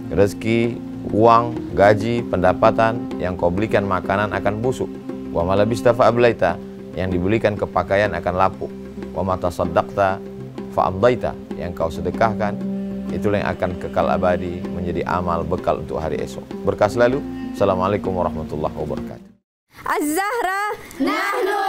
Rezeki, uang, gaji, pendapatan yang kau belikan makanan akan busuk. Wa malabista fa'ablaita, yang dibelikan kepakaian akan lapuk. Wa mata saddaqta fa'amdaita, yang kau sedekahkan itulah yang akan kekal abadi menjadi amal bekal untuk hari esok. Berkah selalu. Assalamualaikum warahmatullahi wabarakatuh. Az-Zahra nahnu